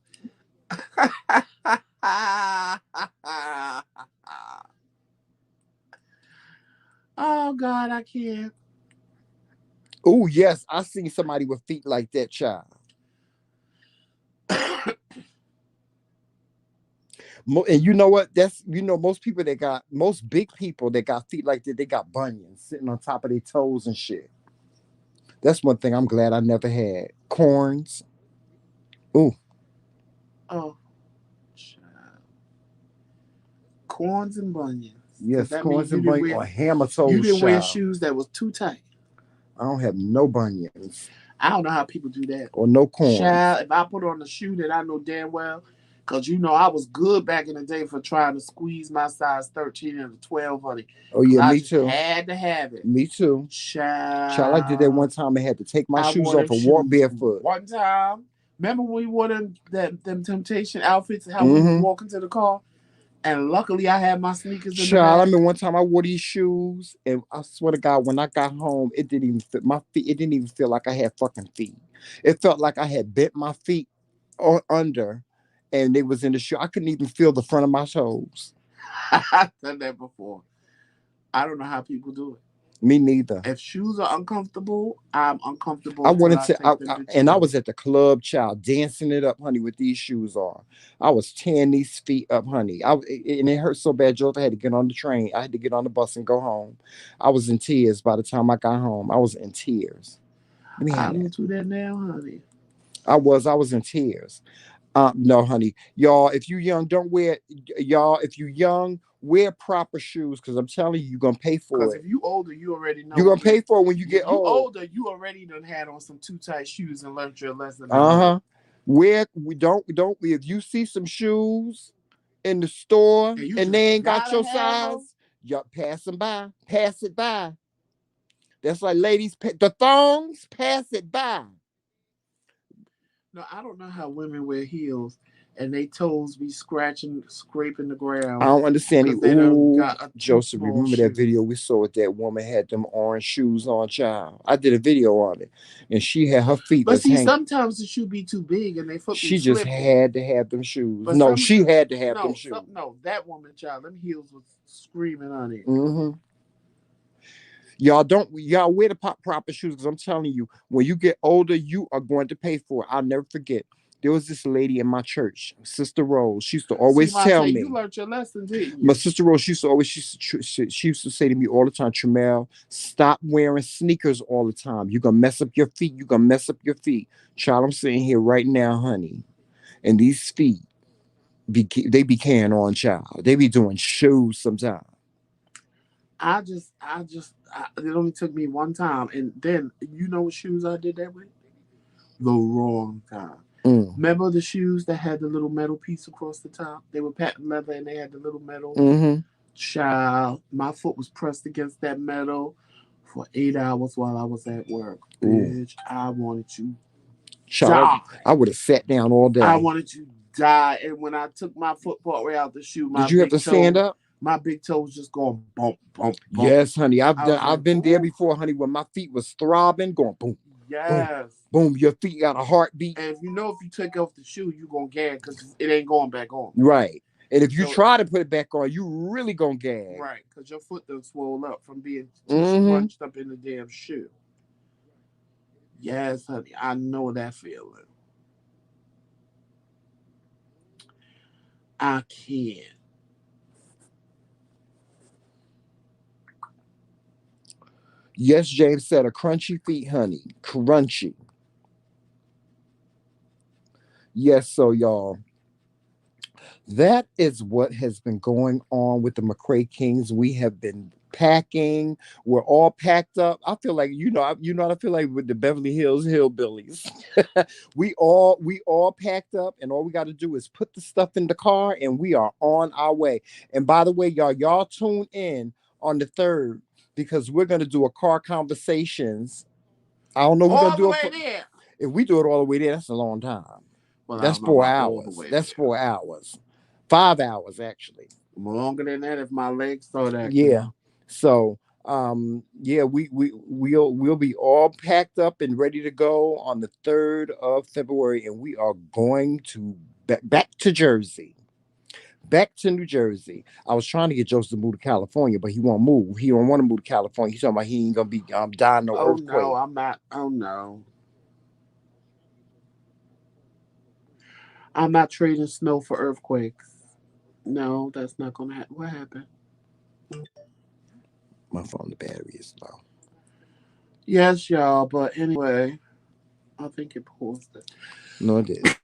Oh God, I can't. Oh yes, I seen somebody with feet like that, child. And you know what? That's most big people that got feet like that. They got bunions sitting on top of their toes and shit. That's one thing I'm glad I never had. Corns. Ooh, Oh, child. Corns and bunions. Cause yes, that means corns and bunions or hammer you toes, didn't wear child. shoes that was too tight. I don't have no bunions I don't know how people do that. or no corns. Child, if I put on a shoe that I know damn well Cause you know I was good back in the day for trying to squeeze my size 13 into 12, honey. Oh Cause yeah, I me just too. had to have it. Me too. Child, I did that one Child, time. I had to take my I shoes wore them off and walk shoes barefoot. one time. Remember when we wore them temptation outfits? How we was Mm-hmm. walking to the car, and luckily I had my sneakers in the Child, I back. mean, one time I wore these shoes, and I swear to God, when I got home, it didn't even fit my feet. It didn't even feel like I had fucking feet. It felt like I had bent my feet under, and they was in the shoe. I couldn't even feel the front of my toes. I've done that before. I don't know how people do it. Me neither. If shoes are uncomfortable, I'm I uncomfortable until wanted I to, take them bitches and I off. was at the club, child, dancing it up, honey, with these shoes on. I was tearing these feet up, honey. And it hurt so bad, Joe. I had to get on the train. I had to get on the bus and go home. I was in tears by the time I got home. I was in tears. Let me I have don't that. do that now, honey. I was in tears. No, honey, y'all. If you young, don't wear. Y'all, if you young, wear proper shoes, because I'm telling you, you're gonna pay Cause for if it. you older, you already know You're gonna when you pay for it when you get if you old. older, you already done had on some too tight shoes and learned your lesson at Uh home. huh. Where we don't if you see some shoes in the store And you and just they ain't got gotta your have them. size, y'all pass them by. Pass it by. That's like ladies, the thongs, pass it by. No, I don't know how women wear heels and they toes be scratching, scraping the I ground don't understand it. because they done Ooh, got a too Joseph, small remember that shoe. video we saw with that woman had them orange shoes on, child? I did a video on it, and she had her feet But was see, hanging. sometimes the shoe be too big and they foot be She just slipping. had to have them shoes. But No, she had to have them shoes. no, that woman, child, them heels was screaming on it. Mm-hmm. Y'all wear the proper shoes, because I'm telling you, when you get older, you are going to pay for it. I'll never forget. There was this lady in my church, Sister Rose. She used to See, always tell Monte, you me, learned your lesson, didn't my you? sister Rose, she used to say to me all the time, Tramel, stop wearing sneakers all the time. You're gonna mess up your feet. You're gonna mess up your feet. Child, I'm sitting here right now, honey, and these feet they be carrying on, child. They be doing shoes sometimes. It only took me one time, and then you know what shoes I did that with? The wrong time. Mm. Remember the shoes that had the little metal piece across the top? They were patent leather and they had the little metal. Mm-hmm. Child, my foot was pressed against that metal for 8 hours while I was at work. Ooh. Bitch, I wanted to Child, die. I would have sat down all I day. wanted to die. And when I took my foot part way out the shoe, Did you have to stand up? my big toe was just going bump, bump, bump. Yes, honey. I was I've like, been there ooh, before, honey, when my feet was throbbing, going boom, boom, yes. boom. Your feet got a heartbeat. And if you take off the shoe, you gonna gag because it ain't going back on. Right. And if you So try to put it back on, you really gonna gag. right, because your foot done swole up from being too Mm-hmm. scrunched up in the damn shoe. Yes, honey, I know that feeling. I can't. Yes, James said a crunchy feet, honey. Crunchy. Yes, so y'all. That is what has been going on with the McCray Kings. We have been packing. We're all packed up. I feel like I feel like with the Beverly Hills Hillbillies. we all packed up, and all we got to do is put the stuff in the car, and we are on our way. And by the way, y'all tune in on the 3rd, because we're gonna do a car conversations. I don't know. We're gonna All the do it way for, there. if we do it all the way there. That's a long time. Well, I That's don't know four about all the hours. way That's there. 4 hours. 5 hours actually. Longer than that if my legs start acting Yeah. up. So yeah, we'll be all packed up and ready to go on the 3rd of February, and we are going to back to Jersey. Back to New Jersey. I was trying to get Joseph to move to California, but he won't move. He don't want to move to California. He's talking about he ain't gonna be dying no Oh no, earthquake. I'm not. Oh no, I'm not trading snow for earthquakes. No, that's not gonna happen. What happened? My phone, the battery is low. Yes, y'all. But anyway, I think it paused it. No, it didn't.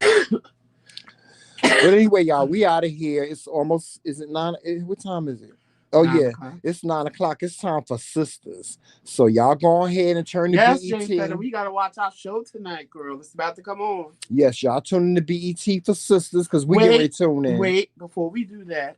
But anyway, y'all, we out of here. It's almost, is it nine? What time is it? Oh Nine yeah, o'clock. it's 9 o'clock. It's time for sisters. So y'all go ahead and turn to Yes, Jay Feder, BET. we gotta watch our show tonight, girl. It's about to come on. Yes, y'all tune in to BET for sisters because we get ready Wait, to tune in. wait, before we do that,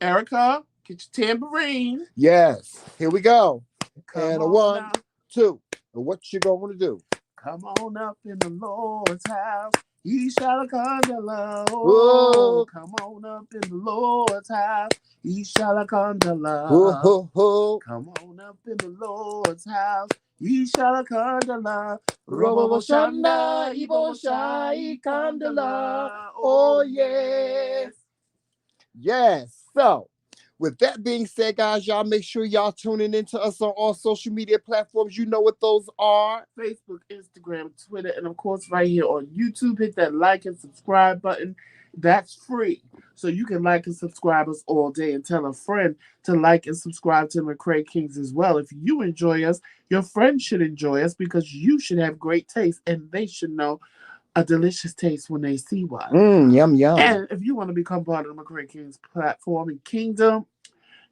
Erica, get your tambourine. Yes, here we go. Come And a on one, now. two. And what you gonna do? Come on up in the Lord's house. He shall condole. Whoa, Oh, come on up in the Lord's house. He shall whoa, condole. whoa, whoa. Come on up in the Lord's house. He shall condole. Robo Robo Shanda, shanda, Ibo ibo Shai shai Kandala. condole. Oh Oh yeah. yes. Yes. So, with that being said, guys, y'all make sure y'all tuning into us on all social media platforms. You know what those are. Facebook, Instagram, Twitter, and of course, right here on YouTube. Hit that like and subscribe button. That's free. So you can like and subscribe us all day and tell a friend to like and subscribe to TheMKingz as well. If you enjoy us, your friends should enjoy us because you should have great taste and they should know a delicious taste when they see one. Yum, yum. And if you want to become part of the McCray platform and kingdom,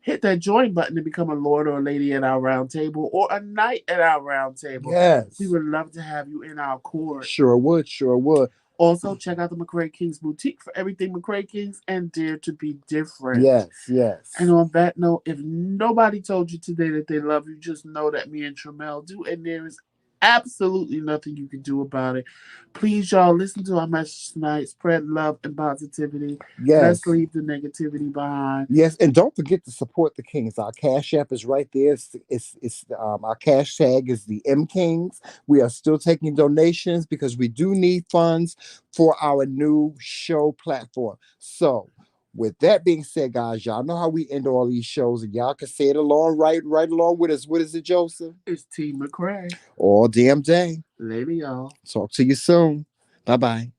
hit that join button to become a lord or a lady at our round table or a knight at our round table. We Yes. would love to have you in our court. Sure would, sure would. Also, check out the McCray Boutique for everything McCray and Dare to Be Different. Yes, And yes. on that note, if nobody told you today that they love you, just know that me and Tramel do, and there is absolutely nothing you can do about it. Please, y'all, listen to our message tonight. Spread love and positivity. Yes. Let's leave the negativity behind. Yes, and don't forget to support the Kings. Our cash app is right there. It's our cash tag is the MKingz. We are still taking donations because we do need funds for our new show platform. So, with that being said, guys, y'all know how we end all these shows, and y'all can say it along, right along with us. What is it, Joseph? It's T. McCray. All damn day. Later, y'all. Talk to you soon. Bye bye.